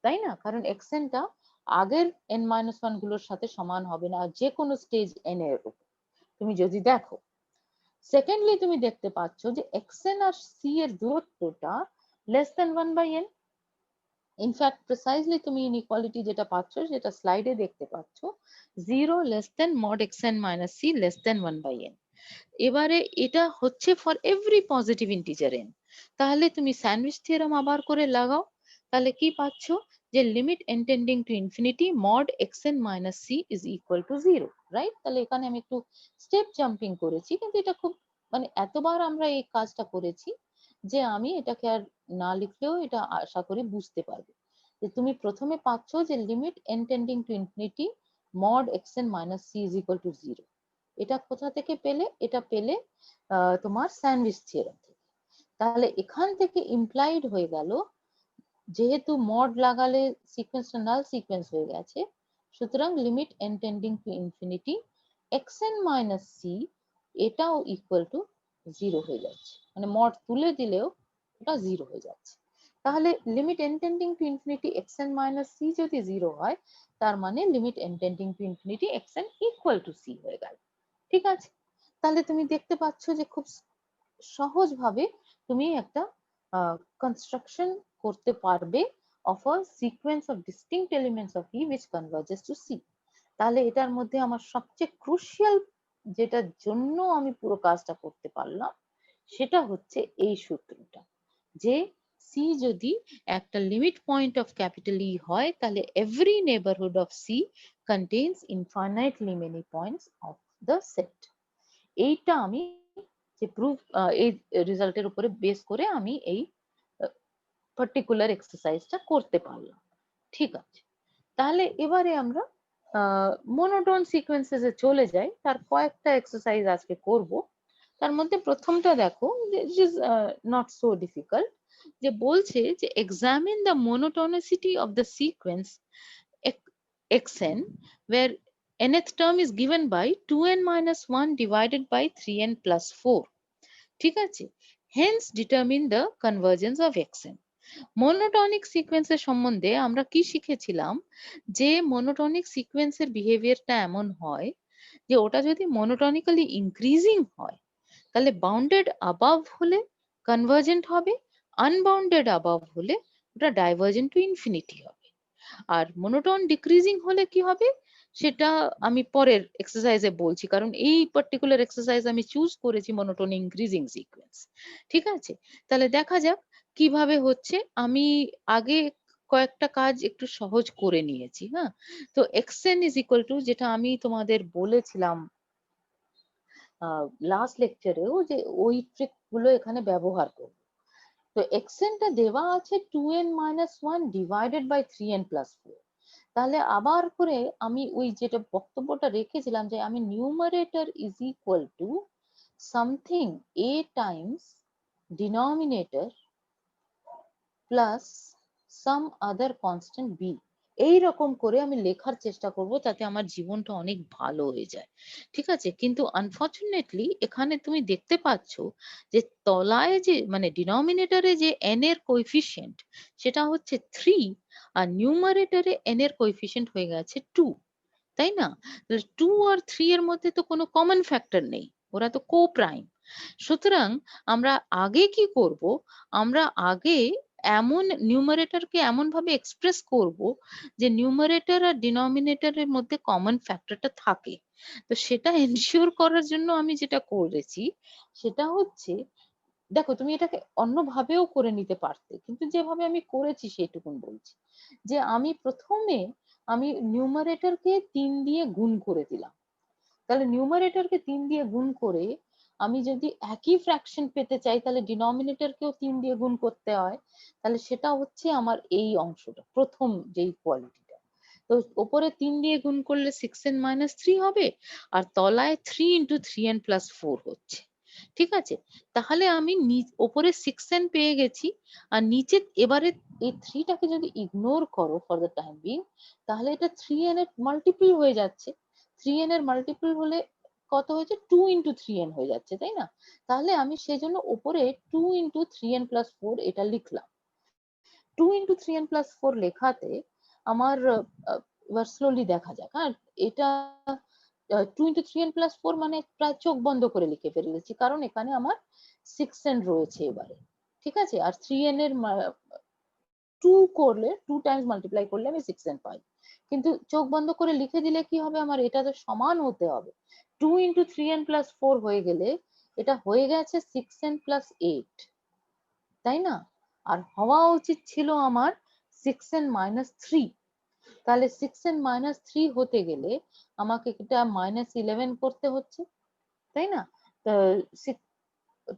Speaker 1: তাই না? কারণ xn টা আগের n-1 গুলোর সাথে সমান হবে না যে কোনো স্টেজ n এর উপর। তুমি যদি দেখো, সেকেন্ডলি তুমি দেখতে পাচ্ছ যে xn আর c এর দূরত্বটা less than one by n। In fact precisely তুমি ইনইকুয়ালিটি যেটা পাচ্ছ সেটা স্লাইডে দেখতে পাচ্ছ, 0 less than mod xn minus c less than 1/n। এবারে এটা হচ্ছে for every positive integer n। তাহলে তুমি স্যান্ডউইচ থিওরেম আবার করে লাগাও, তাহলে কি পাচ্ছ যে limit n tending to infinity mod xn minus c is equal to 0, right? তাহলে এখানে আমি একটু স্টেপ জাম্পিং করেছি, কিন্তু এটা খুব মানে এতবার আমরা এই কাজটা করেছি যে আমি এটাকে আর না লিখলেও এটা আশা করি বুঝতে পারবে। যে তুমি প্রথমে পাচ্ছ যে limit n tending to infinity mod xn minus c is equal to 0। এটা কোথা থেকে পেলে? এটা পেলে তোমার স্যান্ডউইচ থিওরেম থেকে। তাহলে এখান থেকে ইমপ্লাইড হয়ে গেল যেহেতু মড লাগালে সিকোয়েন্সটা নাল সিকোয়েন্স হয়ে গেছে, সুতরাং limit n tending to infinity xn minus c এটাও ইকুয়াল টু 0 হয়ে যাচ্ছে, মানে মড তুলে দিলেও এটা 0 হয়ে যাচ্ছে। তাহলে limit n tending to infinity xn minus c যদি 0 হয়, তার মানে limit n tending to infinity xn equal to c হয়ে গেল। ঠিক আছে? তাহলে তুমি দেখতে পাচ্ছ যে খুব সহজভাবে তুমি একটা কনস্ট্রাকশন করতে পারবে of a sequence of distinct elements of E which converges to C। তাহলে এটার মধ্যে আমার সবচেয়ে ক্রুশিয়াল যেটার জন্য আমি পুরো কাজটা করতে পারলাম সেটা হচ্ছে এই সূত্রটা, যে C যদি একটা limit point of capital E হয়, তাহলে every neighborhood of C contains infinitely many points of the set। এইটা আমি যে প্রুফ এই রেজাল্টের উপরে বেস করে আমি এই পার্টিকুলার এক্সারসাইজটা করতে পারলাম। ঠিক আছে, তাহলে এবারে আমরা মনোটোন সিকোয়েন্সেসে চলে যাই। তার কয়েকটা এক্সারসাইজ আজকে করব। তার মধ্যে প্রথমটা দেখো, ইজ নট সো ডিফিকাল্ট, যে বলছে যে examine the monotonicity of the sequence xn where nth term is given by 2n minus 1 divided by 3n plus 4। ঠিক আছে, hence determine the convergence of xn। Monotonic সিকোয়েন্সের সম্বন্ধে আমরা কি শিখেছিলাম, যে মনোটনিক সিকোয়েন্সের বিহেভিয়ারটা এমন হয় যে ওটা যদি মনোটনিক্যালি ইনক্রিজিং হয় তাহলে বাউন্ডেড অ্যাবাভ হলে কনভার্জেন্ট হবে, আনবাউন্ডেড অ্যাবাভ হলে ওটা ডাইভার্জেন্ট টু ইনফিনিটি হবে। আর মনোটোন ডিক্রিজিং হলে কি হবে সেটা আমি পরের এক্সারসাইজে বলছি, কারণ এই পার্টিকুলার এক্সারসাইজ আমি চুজ করেছি মনোটোন ইনক্রিজিং সিকোয়েন্স। ঠিক আছে, তাহলে দেখা যাক কিভাবে হচ্ছে। আমি আগে কয়েকটা কাজ একটু সহজ করে নিয়েছি। হ্যাঁ, তো xn ইজ ইকুয়াল টু, যেটা আমি তোমাদের বলেছিলাম লাস্ট লেকচারেও, যে ওই ট্রিক গুলো এখানে ব্যবহার করব। তো xn টা দেওয়া আছে 2n minus 1 divided by 3n plus 4। তাহলে আবার করে আমি ওই যেটা বক্তব্যটা রেখেছিলাম যে আমি numerator is equal to something a Times denominator plus some other constant b, এই রকম করে আমি লেখার চেষ্টা করব তাতে আমার জীবনটা অনেক ভালো হয়ে যায়। ঠিক আছে, কিন্তু আনফরচুনেটলি এখানে তুমি দেখতে পাচ্ছ যে তলায় যে মানে ডিনোমিনেটরে যে n এর কোএফিসিয়েন্ট সেটা হচ্ছে 3, আর নিউমারেটরে n এর কোএফিসিয়েন্ট হয়ে গেছে 2, তাই না? 2 আর 3 এর মধ্যে তো কোনো কমন ফ্যাক্টর নেই, ওরা তো কো প্রাইম। সুতরাং আমরা আগে কি করব, আমরা আগে এমন নিউমারেটরকে এমন ভাবে এক্সপ্রেস করব যে নিউমারেটর আর ডিনোমিনেটরের মধ্যে কমন ফ্যাক্টরটা থাকে। তো সেটা এনশিওর করার জন্য আমি যেটা করেছি সেটা হচ্ছে, দেখো তুমি এটাকে অন্যভাবেও করে নিতে পারতে, কিন্তু যেভাবে আমি করেছি সেইটুকুন বলছি, যে আমি প্রথমে আমি নিউমারেটরকে 3 দিয়ে গুণ করে দিলাম। তাহলে নিউমারেটরকে 3 দিয়ে গুণ করে আমি যদি একই ফ্র্যাকশন পেতে চাই তাহলে ডিনোমিনেটরকেও 3 দিয়ে গুণ করতে হয়। তাহলে সেটা হচ্ছে আমার এই অংশটা, প্রথম যেই কোয়ালিটিটা। তো ওপরে 3 দিয়ে গুণ করলে 6n মাইনাস 3 হবে, আর তলায় 3 ইন্টু 3n প্লাস 4 হচ্ছে। ঠিক আছে, তাহলে আমি ওপরে 6n পেয়ে গেছি, আর নিচে এবারে এই 3 টাকে যদি ইগনোর করো ফর দ্য টাইম বিং, তাহলে এটা 3n এর মাল্টিপল হয়ে যাচ্ছে। 3n এর মাল্টিপল হলে কত হয়েছে, 2 ইন্টু 3n হয়ে যাচ্ছে, তাই না? তাহলে আমি সেই জন্য উপরে 2 ইন্টু 3n প্লাস 4 এটা লিখলাম। 2 ইন্টু 3n প্লাস 4 লেখাতে আমার এবার স্লোলি দেখা যাক। হ্যাঁ, এটা 2 ইন্টু 3n প্লাস 4 মানে প্রায় চোখ বন্ধ করে লিখে ফেলেছি, কারণ এখানে আমার 6n রয়েছে এবারে। ঠিক আছে, আর 3n এর 2 করলে 2 টাইমস মাল্টিপ্লাই করলে আমি 6n পাই, কিন্তু চোখ বন্ধ করে লিখে দিলে কি হবে, আমার এটা তো সমান হতে হবে। 2 into 3n plus 4 হয়ে গেলে এটা হয়ে গেছে 6n plus 8, তাই না? আর হওয়া উচিত ছিল আমার 6n minus 3। তাহলে 6n minus 3 হতে গেলে আমাকে এটা -11 করতে হচ্ছে, তাই না?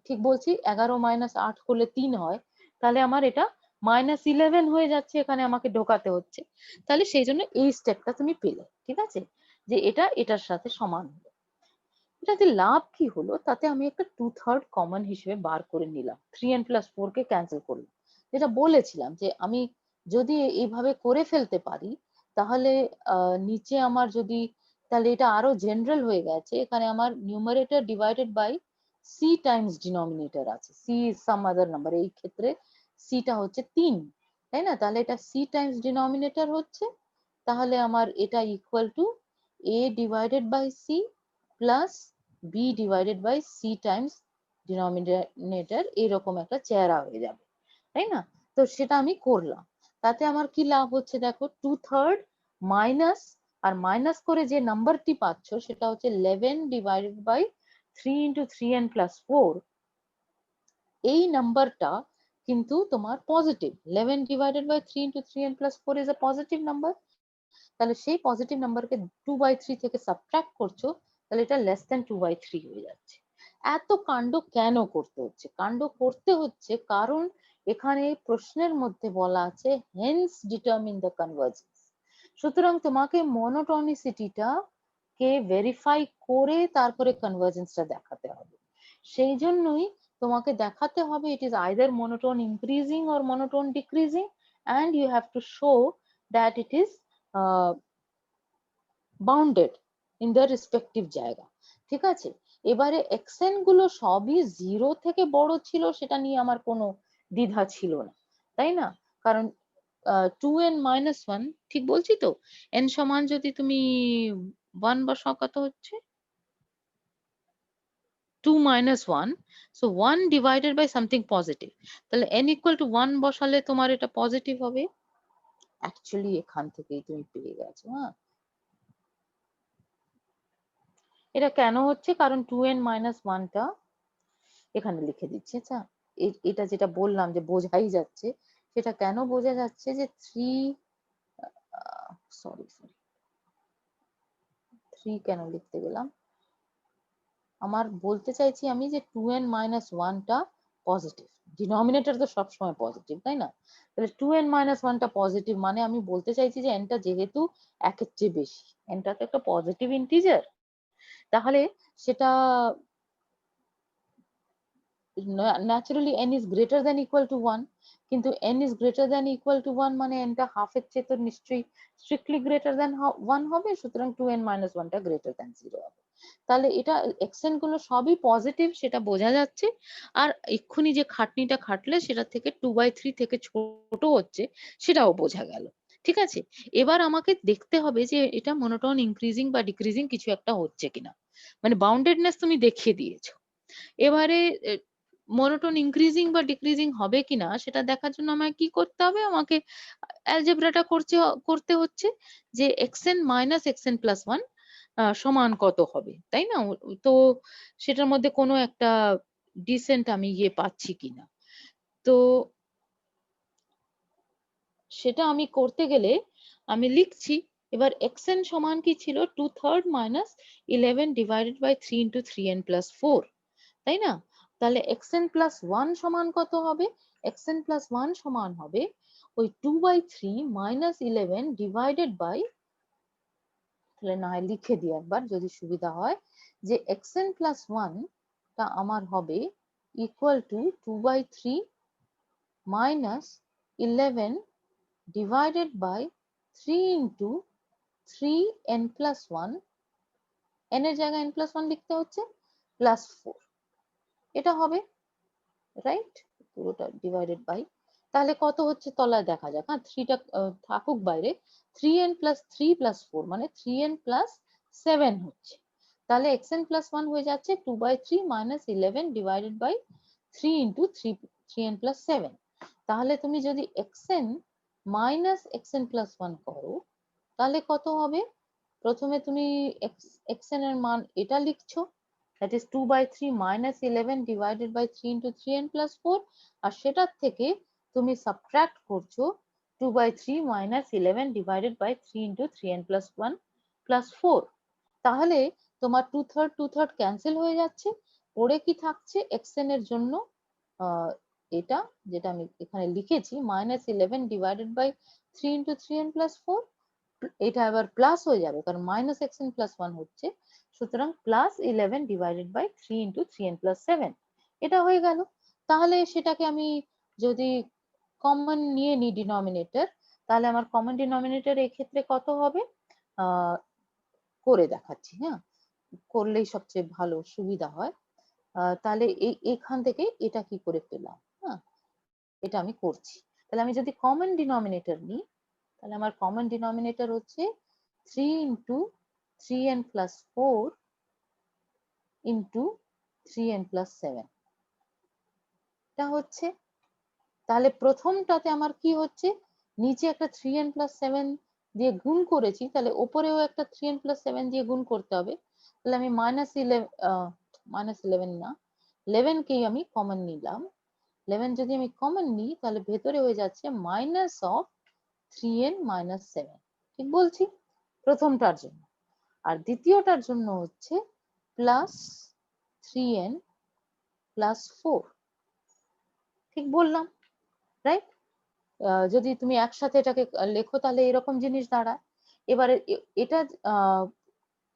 Speaker 1: ঠিক বলছি, 11 minus 8 করলে 3 হয়, তাহলে আমার এটা -11 হয়ে যাচ্ছে, এখানে আমাকে ঢোকাতে হচ্ছে। তাহলে সেই জন্য এই স্টেপটা তুমি পেলে, ঠিক আছে, যে এটা এটার সাথে সমান হলো। এটাতে লাভ কি হলো, তাতে আমি একটা 2/3 কমন হিসেবে বার করে নিলাম, 3n plus 4 কে ক্যান্সেল করলাম। যেটা বলেছিলাম যে আমি যদি এইভাবে করে ফেলতে পারি তাহলে নিচে আমার যদি, তাহলে এটা আরো জেনারেল হয়ে গেছে, এখানে আমার numerator divided by c times denominator আছে, c is some other number, এই ক্ষেত্রে c টা হচ্ছে 3, তাই না? তাহলে এটা c টাইমস ডিনোমিনেটর হচ্ছে, তাহলে আমার এটা equal to a divided by c plus b divided by c times denominator, এরকম একটা চেহারা হয়ে যাবে, তাই না? তো সেটা আমি করলাম, তাতে আমার কি লাভ হচ্ছে দেখো, 2/3 মাইনাস, আর মাইনাস করে যে নাম্বারটি পাচ্ছ সেটা হচ্ছে 11 divided by 3 into 3n plus 4, এই নাম্বারটা কিন্তু তোমার পজিটিভ। 11 divided by 3 into 3n plus 4 is a positive number, তাহলে সেই পজিটিভ নাম্বারকে 2/3 থেকে সাবট্রাক্ট করছো, তাহলে এটা লেস দ্যান 2/3 হয়ে যাচ্ছে। এত কাণ্ড কেন করতে হচ্ছে? কাণ্ড করতে হচ্ছে কারণ এখানে প্রশ্নের মধ্যে বলা আছে হেন্স ডিটারমিন দ্য কনভার্জেন্স। সুতরাং তোমাকে মনোটনিসিটিটা কে ভেরিফাই করে তারপরে কনভার্জেন্সটা দেখাতে হবে। সেই জন্যই তোমাকে দেখাতে হবে it is either monotone increasing or monotone decreasing, and you have to show that it is bounded in the respective জায়গা, ঠিক আছে? এবারে এক্সএন গুলো সবই 0 থেকে বড় ছিল, সেটা নিয়ে আমার কোনো দ্বিধা ছিল না, তাই না? কারণ 2n minus 1, ঠিক বলছি তো? n সমান যদি তুমি 1 বসাও, কত হচ্ছে? 2 minus 1, so 1 divided by something positive, তাহলে n equal to 1 বসালে তোমার এটা পজিটিভ হবে। অ্যাকচুয়ালি এখান থেকেই তুমি পেয়ে গেছো। হ্যাঁ, এটা কেন হচ্ছে, কারণ 2n minus 1 টা এখানে লিখে দিচ্ছি। আচ্ছা, এটা যেটা বললাম যে বোঝাই যাচ্ছে, সেটা কেন বোঝা যাচ্ছে যে 3 কেন লিখতে গেলাম, আমার বলতে চাইছি আমি যে 2n minus 1 টা পজিটিভ, ডিনোমিনেটর তো সবসময় পজিটিভ, তাই না? তাহলে 2n minus 1 টা পজিটিভ, মানে আমি বলতে চাইছি যে n টা যেহেতু একের চেয়ে বেশি, n টা তো একটা পজিটিভ ইন্টিজার, তাহলে সেটা naturally n is greater than equal to 1, কিন্তু n is greater than equal to 1 মানে n টা হাফ এর চেয়ে তো নিশ্চয়ই স্ট্রিক্টলি গ্রেটার দ্যান 1 হবে, সুতরাং 2n minus 1 টা গ্রেটার দ্যান 0 হবে। তাহলে এটা এক্সেন গুলো সবই পজিটিভ, সেটা বোঝা যাচ্ছে। আর এক্ষুনি যে খাটনিটা খাটলে সেটা থেকে 2/3 থেকে ছোট হচ্ছে, সেটাও বোঝা গেল, ঠিক আছে? এবার আমাকে দেখতে হবে যে এটা মনোটোন ইনক্রিজিং বা ডিক্রিজিং কিছু একটা হচ্ছে কিনা, মানে বাউন্ডেডনেস তুমি দেখিয়ে দিয়েছো। এবারে মনোটোন ইনক্রিজিং বা ডিক্রিজিং হবে কিনা সেটা দেখার জন্য আমায় কি করতে হবে, আমাকে অ্যালজেব্রাটা করতে হচ্ছে যে xn মাইনাস xn প্লাস 1 সমান কত হবে, তাই না? তো সেটার মধ্যে কোনো একটা ডিসেন্ট আমি পাচ্ছি কিনা, তো সেটা আমি করতে গেলে আমি লিখছি, এবার xn সমান কি ছিল, 2/3 minus 11 divided by 3 into 3n plus 4, তাই না? তাহলে xn plus 1 সমান কত হবে? xn plus 1 সমান হবে ওই 2/3 minus 11 divided by, তাহলে না হয় লিখে দিই একবার যদি সুবিধা হয়, যে xn plus 1 টা আমার হবে equal to 2/3 minus 11 divided by 3 into 3n plus 1, n এর জায়গায় n plus 1 লিখতে হচ্ছে, plus 4, এটা হবে, রাইট? পুরোটা ডিভাইডেড বাই, তাহলে কত হচ্ছে তলায় দেখা যাক। হ্যাঁ, 3 টা থাকুক বাইরে, 3n plus 3 plus 4 মানে 3n plus 7 হচ্ছে, তাহলে xn plus 1 হয়ে যাচ্ছে 2/3 minus 11 divided by 3 into 3n plus 7। তাহলে তুমি যদি xn মাইনাস xn প্লাস 1 করো, তাহলে কত হবে? প্রথমে তুমি xn এর মান এটা লিখছো, that is 2/3 minus 11 divided by 3 into 3n plus 4, আর সেটার থেকে তুমি সাবট্রাক্ট করছো 2/3 minus 11 divided by 3 into 3n plus 1 plus 4। তাহলে তোমার 2/3 ক্যান্সেল হয়ে যাচ্ছে, পড়ে কি থাকছে xn এর জন্য এটা যেটা আমি এখানে লিখেছি -11 divided by 3 into 3n plus 4, এটা আবার প্লাস হয়ে যাবে কারণ -xn plus 1 হচ্ছে, সুতরাং +11 divided by 3 into 3n plus 7 এটা হয়ে গেল। তাহলে সেটাকে আমি যদি কমন নিয়ে নিই ডিনোমিনেটর, তাহলে আমার কমন ডিনোমিনেটর এক্ষেত্রে কত হবে করে দেখাচ্ছি। হ্যাঁ, করলেই সবচেয়ে ভালো সুবিধা হয়। তাহলে এখান থেকে এটা কি করে পেলাম? হ্যাঁ, এটা আমি করছি। তাহলে আমি যদি কমন ডিনোমিনেটর নিই, তাহলে আমার কমন ডিনোমিনেটর হচ্ছে 3 into 3n plus 4 into 3n plus 7 এটা হচ্ছে। তাহলে প্রথমটাতে আমার কি হচ্ছে, নিচে একটা 3n plus 7 দিয়ে গুণ করেছি, তাহলে ওপরেও একটা 3n plus 7 দিয়ে গুণ করতে হবে। তাহলে আমি -11 না, 11 কেই আমি কমন নিলাম। 11 যদি আমি কমন নিই তাহলে ভেতরে হয়ে যাচ্ছে মাইনাস অফ 3n minus 7, ঠিক বলছি প্রথমটার জন্য। আর দ্বিতীয়টার জন্য হচ্ছে প্লাস 3n plus 4, ঠিক বললাম রাইট? যদি তুমি একসাথে এটাকে লেখো তাহলে এরকম জিনিস দাঁড়ায়। এবারে এটা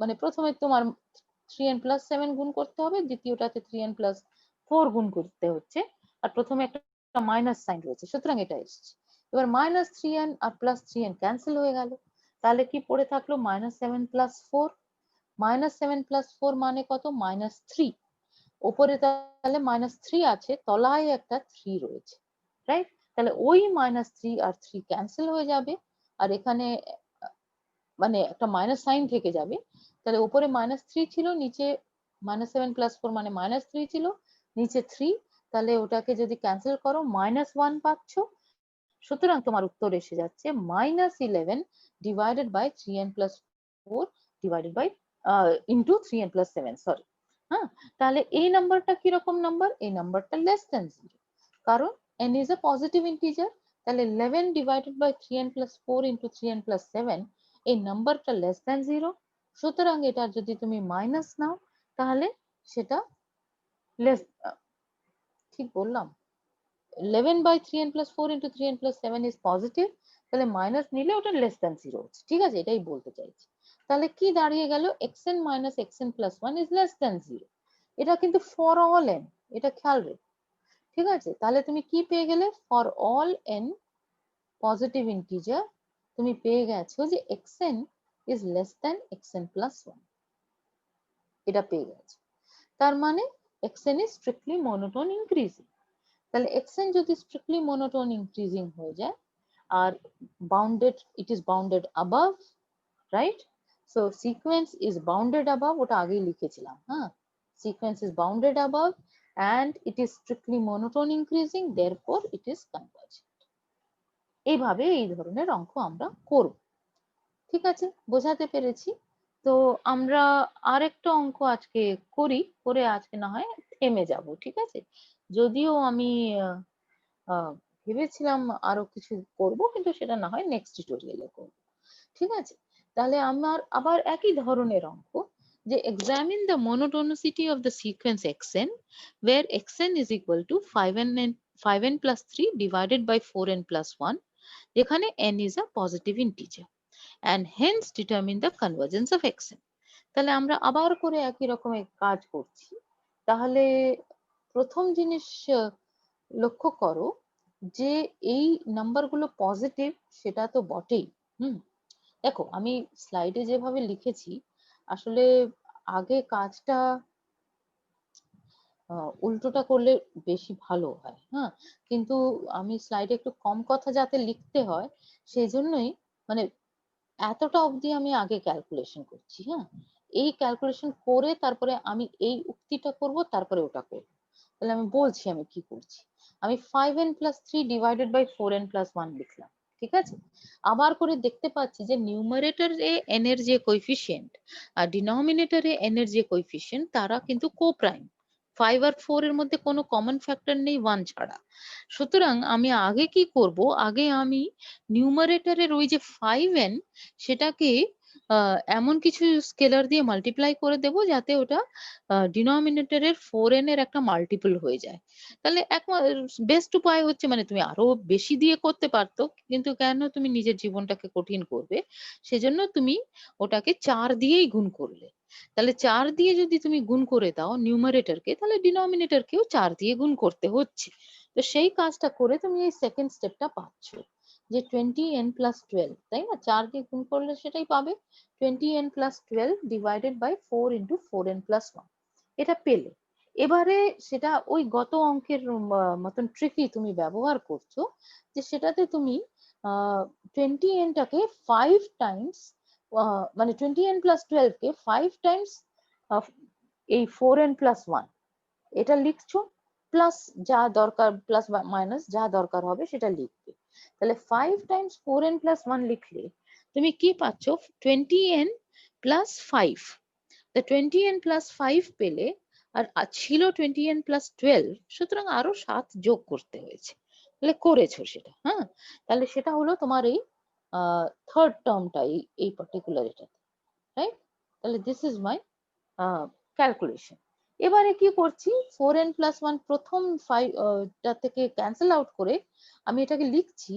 Speaker 1: মানে প্রথমে তোমার 3n plus 7 গুণ করতে হবে, দ্বিতীয়টাতে 3n plus 4 গুণ করতে হচ্ছে, আর প্রথমে একটা মাইনাস সাইন রয়েছে, সুতরাং এটা এসছে। এবার -3n আর +3n ক্যান্সেল হয়ে গেল, তাহলে কি পড়ে থাকলো -7 plus 4, -7 plus 4 মানে কত? -3। ওপরে তাহলে -3 আছে, তলায় একটা 3 রয়েছে, রাইট? তাহলে ওই -3 আর 3 ক্যান্সেল হয়ে যাবে, আর এখানে মানে একটা মাইনাস সাইন থেকে যাবে। তাহলে উপরে -3 ছিল, নিচে -7 plus 4 মানে -3 ছিল, নিচে 3, তাহলে ওটাকে যদি ক্যান্সেল করো -1 পাচ্ছ। সুতরাং তোমার উত্তর এসে যাচ্ছে -11 divided by 3n plus 4 divided by into 3n plus 7, sorry. হ্যাঁ, তাহলে এই নাম্বারটা কিরকম নাম্বার? এই নাম্বারটা লেস দেন 0, কারণ n is a positive integer। তাহলে 11 divided by 3n plus 4 into 3n plus 7, এই নাম্বারটা লেস দেন 0, সুতরাং এটা যদি তুমি মাইনাস নাও তাহলে সেটা লেস, ঠিক বললাম? 11 by 3n plus 4 into 3n plus 7 is positive, তাহলে মাইনাস নিলে ওটা লেস দ্যান 0 হচ্ছে, ঠিক আছে? এটাই বলতে চাইছি। তাহলে কি দাঁড়িয়ে গেল? xn minus xn plus 1 is less than 0। এটা কিন্তু ফর অল n, এটা খেয়াল রেখো, ঠিক আছে? তাহলে তুমি কি পেয়ে গেলে? For all n positive integer তুমি পেয়ে গেছো যে xn is less than xn plus 1, এটা পেয়ে গেছো। তার মানে xn is strictly monotone increasing। তাহলে xn যদি strictly monotone increasing হয়ে যায় আর bounded, it is bounded above, right? So sequence is bounded above, ওটা আগেই লিখেছিলাম। হ্যাঁ, sequence is bounded above and it is strictly monotone increasing, therefore it is convergent। এইভাবে এই ধরনের অঙ্ক আমরা করব, ঠিক আছে? বোঝাতে পেরেছি? তো আমরা আরেকটা অঙ্ক আজকে করি, করে আজকে না হয় থেমে যাব, ঠিক আছে? যদিও আমি ভেবেছিলাম আরো কিছু করব, কিন্তু সেটা না হয় নেক্সট টিউটোরিয়ালে করব, ঠিক আছে? তাহলে আমার আবার একই ধরনের অঙ্ক, যে examine the monotonicity of the sequence xn where xn is equal to 5n plus 3 divided by 4n plus 1, যেখানে n is a positive integer, and hence determine the convergence of xn। তাহলে আমরা আবার করে একই রকমের কাজ করছি। তাহলে প্রথম জিনিস লক্ষ্য করো যে এই নাম্বারগুলো পজিটিভ, সেটা তো বটেই। দেখো আমি স্লাইডে যেভাবে লিখেছি, আসলে আগে কাজটা উল্টোটা করলে বেশি ভালো হয়। হ্যাঁ, কিন্তু আমি স্লাইডে একটু কম কথা যাতে লিখতে হয়, সেই জন্যই মানে এতটা অবধি আমি আগে ক্যালকুলেশন করছি। হ্যাঁ, এই ক্যালকুলেশন করে তারপরে আমি এই উক্তিটা করব, তারপরে ওটা করব। তাহলে আমি বলছি আমি কি করছি। আমি 5n plus 3 divided by 4n plus 1 লিখলাম, ঠিক আছে, আবার করে দেখতে পাচ্ছি যে নিউমারেটরে n এর যে কোএফিসিয়েন্ট আর ডিনোমিনেটরে n এর যে কোএফিসিয়েন্ট তারা কিন্তু কোপ্রাইম। 5 আর 4 এর মধ্যে কোনো কমন ফ্যাক্টর নেই 1 ছাড়া। সুতরাং আমি আগে কি করব, আগে আমি নিউমারেটরের ওই যে 5n সেটাকে এমন কিছু স্কেলার দিয়ে মাল্টিপ্লাই করে দেব যাতে ওটা ডিনোমিনেটরের 4n এর একটা মাল্টিপল হয়ে যায়। তাহলে বেস্ট উপায় হচ্ছে, মানে তুমি আরো বেশি দিয়ে করতে পারতো, কিন্তু কেন তুমি নিজের জীবনটাকে কঠিন করবে, সেজন্য তুমি ওটাকে 4 দিয়েই গুণ করলে। তাহলে 4 দিয়ে যদি তুমি গুণ করে দাও নিউমারেটরকে, তাহলে ডিনোমিনেটরকেও 4 দিয়ে গুণ করতে হচ্ছে। তো সেই কাজটা করে তুমি এই সেকেন্ড স্টেপটা পাচ্ছ যে 20n+12, তাই না? 4 দিয়ে গুণ করলে সেটাই পাবে, 20n+12 divided by 4 into 4n+1, এটা পেলে। এবারে সেটা ওই গত অঙ্কের মতন ট্রিকই তুমি ব্যবহার করছো, যে সেটাতে তুমি 20n টাকে 5 টাইমস, মানে 20n+12 কে 5 টাইমস এই 4n+1 এটা লিখছো, প্লাস যা দরকার, প্লাস মাইনাস যা দরকার হবে সেটা লিখবে। তাহলে 5 টাইমস 4n+1 লিখলে তুমি কি পাচ্ছ, 20n+5। তা 20n+5 পেলে, আর ছিল 20n+12, সুতরাং আরো 7 যোগ করতে হয়েছে। তাহলে করেছো সেটা, হ্যাঁ। তাহলে সেটা হলো তোমার এই থার্ড টার্মটা, এই পার্টিকুলার এটাতে, রাইট? তাহলে দিস ইজ মাই ক্যালকুলেশন। এবারে কি করছি, 4n+1 প্রথম 5 টা থেকে ক্যান্সেল আউট করে আমি এটাকে লিখছি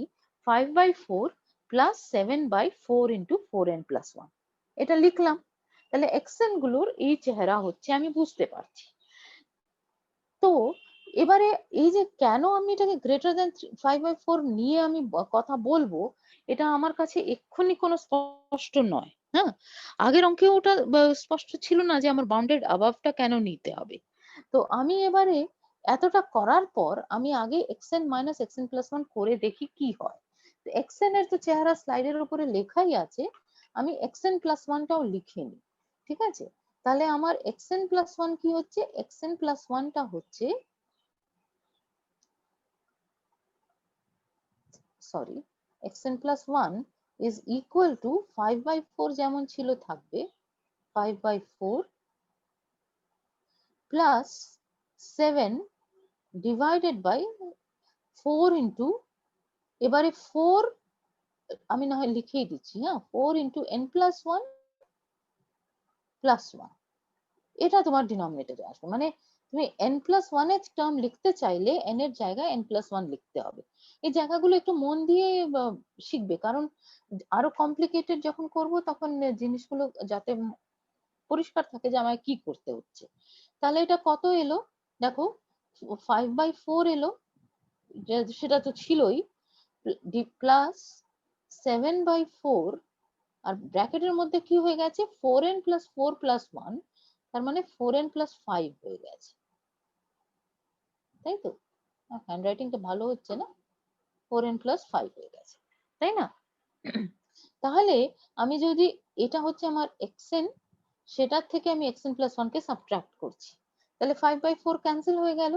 Speaker 1: 5/4 প্লাস 7/4 ইন্টু 4n+1, এটা লিখলাম। তাহলে এক্সএন গুলোর এই চেহারা হচ্ছে, আমি বুঝতে পারছি। তো এবারে এই যে কেন আমি এটাকে গ্রেটার দ্যান 5/4 নিয়ে আমি কথা বলবো, এটা আমার কাছে এক্ষুনি কোনো স্পষ্ট নয়। হ্যাঁ, আগের অঙ্কে ওটা স্পষ্ট ছিল না যে আমার বাউন্ডেড অ্যাবাভটা কেন নিতে হবে। তো আমি এবারে এতটা করার পর আমি আগে xn মাইনাস xn+1 করে দেখি কি হয়। xn এর তো চেহারা স্লাইডের উপরে লেখাই আছে, আমি xn+1 টাও লিখে নিই। ঠিক আছে, তাহলে আমার xn+1 কি হচ্ছে, xn+1 টা হচ্ছে, sorry, xn+1 is equal to 5/4 যেমন ছিল থাকবে, 5/4 প্লাস 7 ডিভাইডেড বাই 4 ইন্টু, এবারে 4 আমি না হয় লিখেই দিচ্ছি, হ্যাঁ, 4 ইন্টু n+1 প্লাস 1, এটা তোমার ডিনোমিনেটরে আসবে। মানে তুমি n+1 এর টার্ম লিখতে চাইলে n এর জায়গায় n+1 লিখতে হবে। এই জায়গাগুলো একটু মন দিয়ে শিখবে, কারণ আরো কমপ্লিকেটেড যখন করব তখন জিনিসগুলো যাতে পরিষ্কার থাকে যে আমায় কি করতে হচ্ছে। তাহলে এটা কত এলো দেখো, 5/4 এলো, সেটা তো ছিলই, প্লাস 7/4, আর ব্র্যাকেটের মধ্যে কি হয়ে গেছে, 4n+4+1, তার মানে 4n+5 হয়ে গেছে, তাই তো? হ্যান্ড রাইটিংটা ভালো হচ্ছে না, 4n+5 হয়ে গেছে, তাই না? তাহলে আমি যদি, এটা হচ্ছে আমার xn, সেটার থেকে আমি xn+1 কে সাবট্রাক্ট করছি, তাহলে 5/4 ক্যান্সেল হয়ে গেল।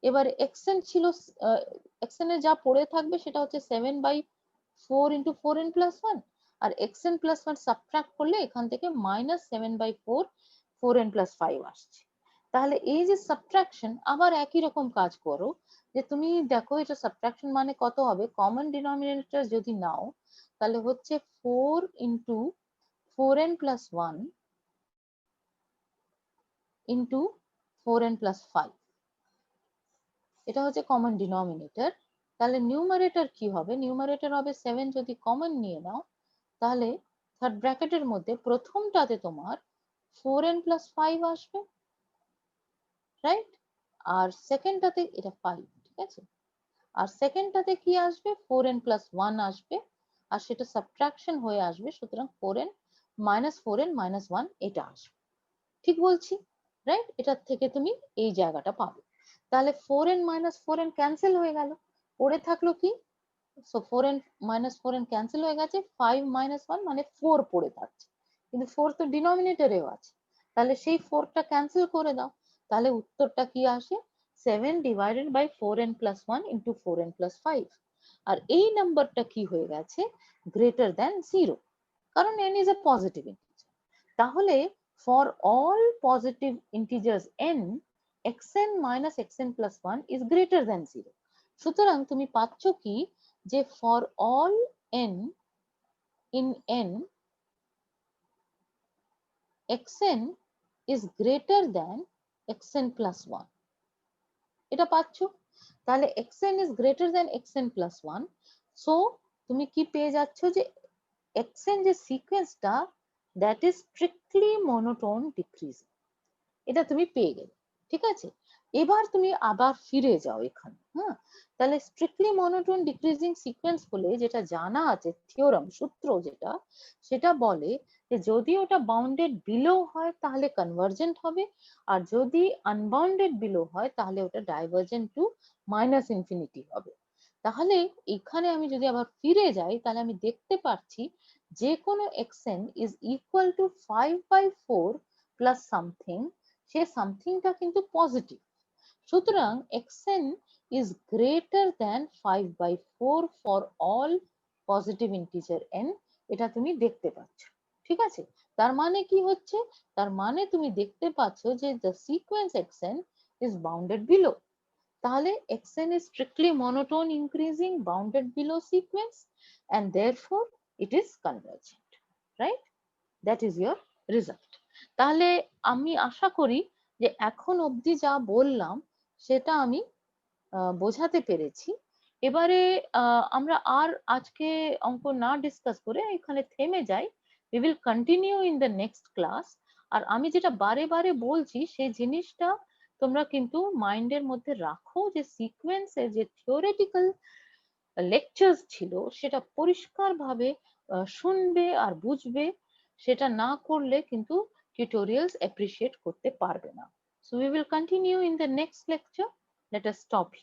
Speaker 1: এবার xn ছিল, xn এ যা পড়ে থাকবে সেটা হচ্ছে 7/4 ইন্টু 4n+1, আর xn+1 সাবট্রাক্ট করলে এখান থেকে মাইনাস 7/4 4n+5 আসছে। তাহলে এই যে সাবট্রাকশন, আবার একই রকম কাজ করো, যে তুমি দেখো এটা সাবট্রাকশন মানে কত হবে, কমন ডিনোমিনেটর যদি নাও তাহলে হচ্ছে 4 ইন্টু 4n+1 ইন্টু 4n+5, এটা হচ্ছে কমন ডিনোমিনেটর। তাহলে নিউমারেটর কি হবে, নিউমারেটর হবে 7, যদি কমন নিয়ে নাও তাহলে থার্ড ব্র্যাকেটের মধ্যে প্রথমটাতে তোমার 4n+5 আসবে, রাইট? আর সেকেন্ডটাতে এটা 5, ঠিক আছে, আর সেকেন্ডটাতে কি আসবে, 4n+1 আসবে, আর সেটা সাবট্রাকশন হয়ে আসবে, সুতরাং 4n মাইনাস 4n মাইনাস 1 এটা আসবে। ঠিক বলছি, রাইট? এটার থেকে তুমি এই জায়গাটা পাবে। তাহলে 4n মাইনাস 4n ক্যান্সেল হয়ে গেল, পড়ে থাকলো কি, so 4n minus 4n cancel হয়ে গেছে, 5 মাইনাস 1 মানে 4 পড়ে থাকছে, কিন্তু 4 তো ডিনোমিনেটরেও আছে, তাহলে সেই 4 টা ক্যান্সেল করে দাও, তাহলে উত্তরটা কি আসে, 7 divided by 4n+1 into 4n+5, আর এই নাম্বারটা কি হয়ে গেছে, গ্রেটার দ্যান 0, কারণ n is a positive integer. তাহলে for all positive integers n, xn minus xn plus 1 is greater than 0. সুতরাং তুমি পাচ্ছ কি, যে for all n in n, xn is greater than xn plus 1. এটা পাচ্ছ। তাহলে xn is greater than xn plus 1. So তুমি কি পেয়ে যাচ্ছ, যে xn যে সিকোয়েন্সটা, that is strictly monotone decreasing, এটা তুমি পেয়ে গেলে। ঠিক আছে, এবার তুমি আবার ফিরে যাও এখানে। হ্যাঁ, তাহলে স্ট্রিক্টলি মনোটোন ডিক্রিজিং সিকোয়েন্স বলে যেটা জানা আছে, থিওরাম সূত্র যেটা, সেটা বলে যে যদি ওটা বাউন্ডেড বিলো হয় তাহলে কনভার্জেন্ট হবে, আর যদি আনবাউন্ডেড বিলো হয় তাহলে ওটা ডাইভার্জেন্ট টু মাইনাস ইনফিনিটি হবে। তাহলে এখানে আমি যদি আবার ফিরে যাই, তাহলে আমি দেখতে পাচ্ছি যে কোনো xn is equal to 5/4 plus something, সে সামথিংটা কিন্তু পজিটিভ। সুতরাং xn is greater than 5/4 for all positive integer n, এটা তুমি দেখতে পাচ্ছ। ঠিক আছে, তার মানে কি হচ্ছে, তার মানে তুমি দেখতে পাচ্ছ যে the sequence xn is bounded below. তাহলে xn is strictly monotone increasing bounded below sequence, and therefore it is convergent, right? That is your result. তাহলে আমি আশা করি যে এখন অবধি যা বললাম সেটা আমি বোঝাতে পেরেছি। এবারে আমরা আর আজকে অঙ্ক না ডিসকাস করে এখানে থেমে যাই। we will continue in the next class. আর আমি যেটা বারে বারে বলছি সেই জিনিসটা তোমরা কিন্তু মাইন্ডের মধ্যে রাখো, যে সিকোয়েন্সের যে থিওরিটিক্যাল লেকচার্স ছিল সেটা পরিষ্কারভাবে শুনবে আর বুঝবে। সেটা না করলে কিন্তু টিউটোরিয়ালস অ্যাপ্রিশিয়েট করতে পারবে না। So we will continue in the next lecture. Let us stop here.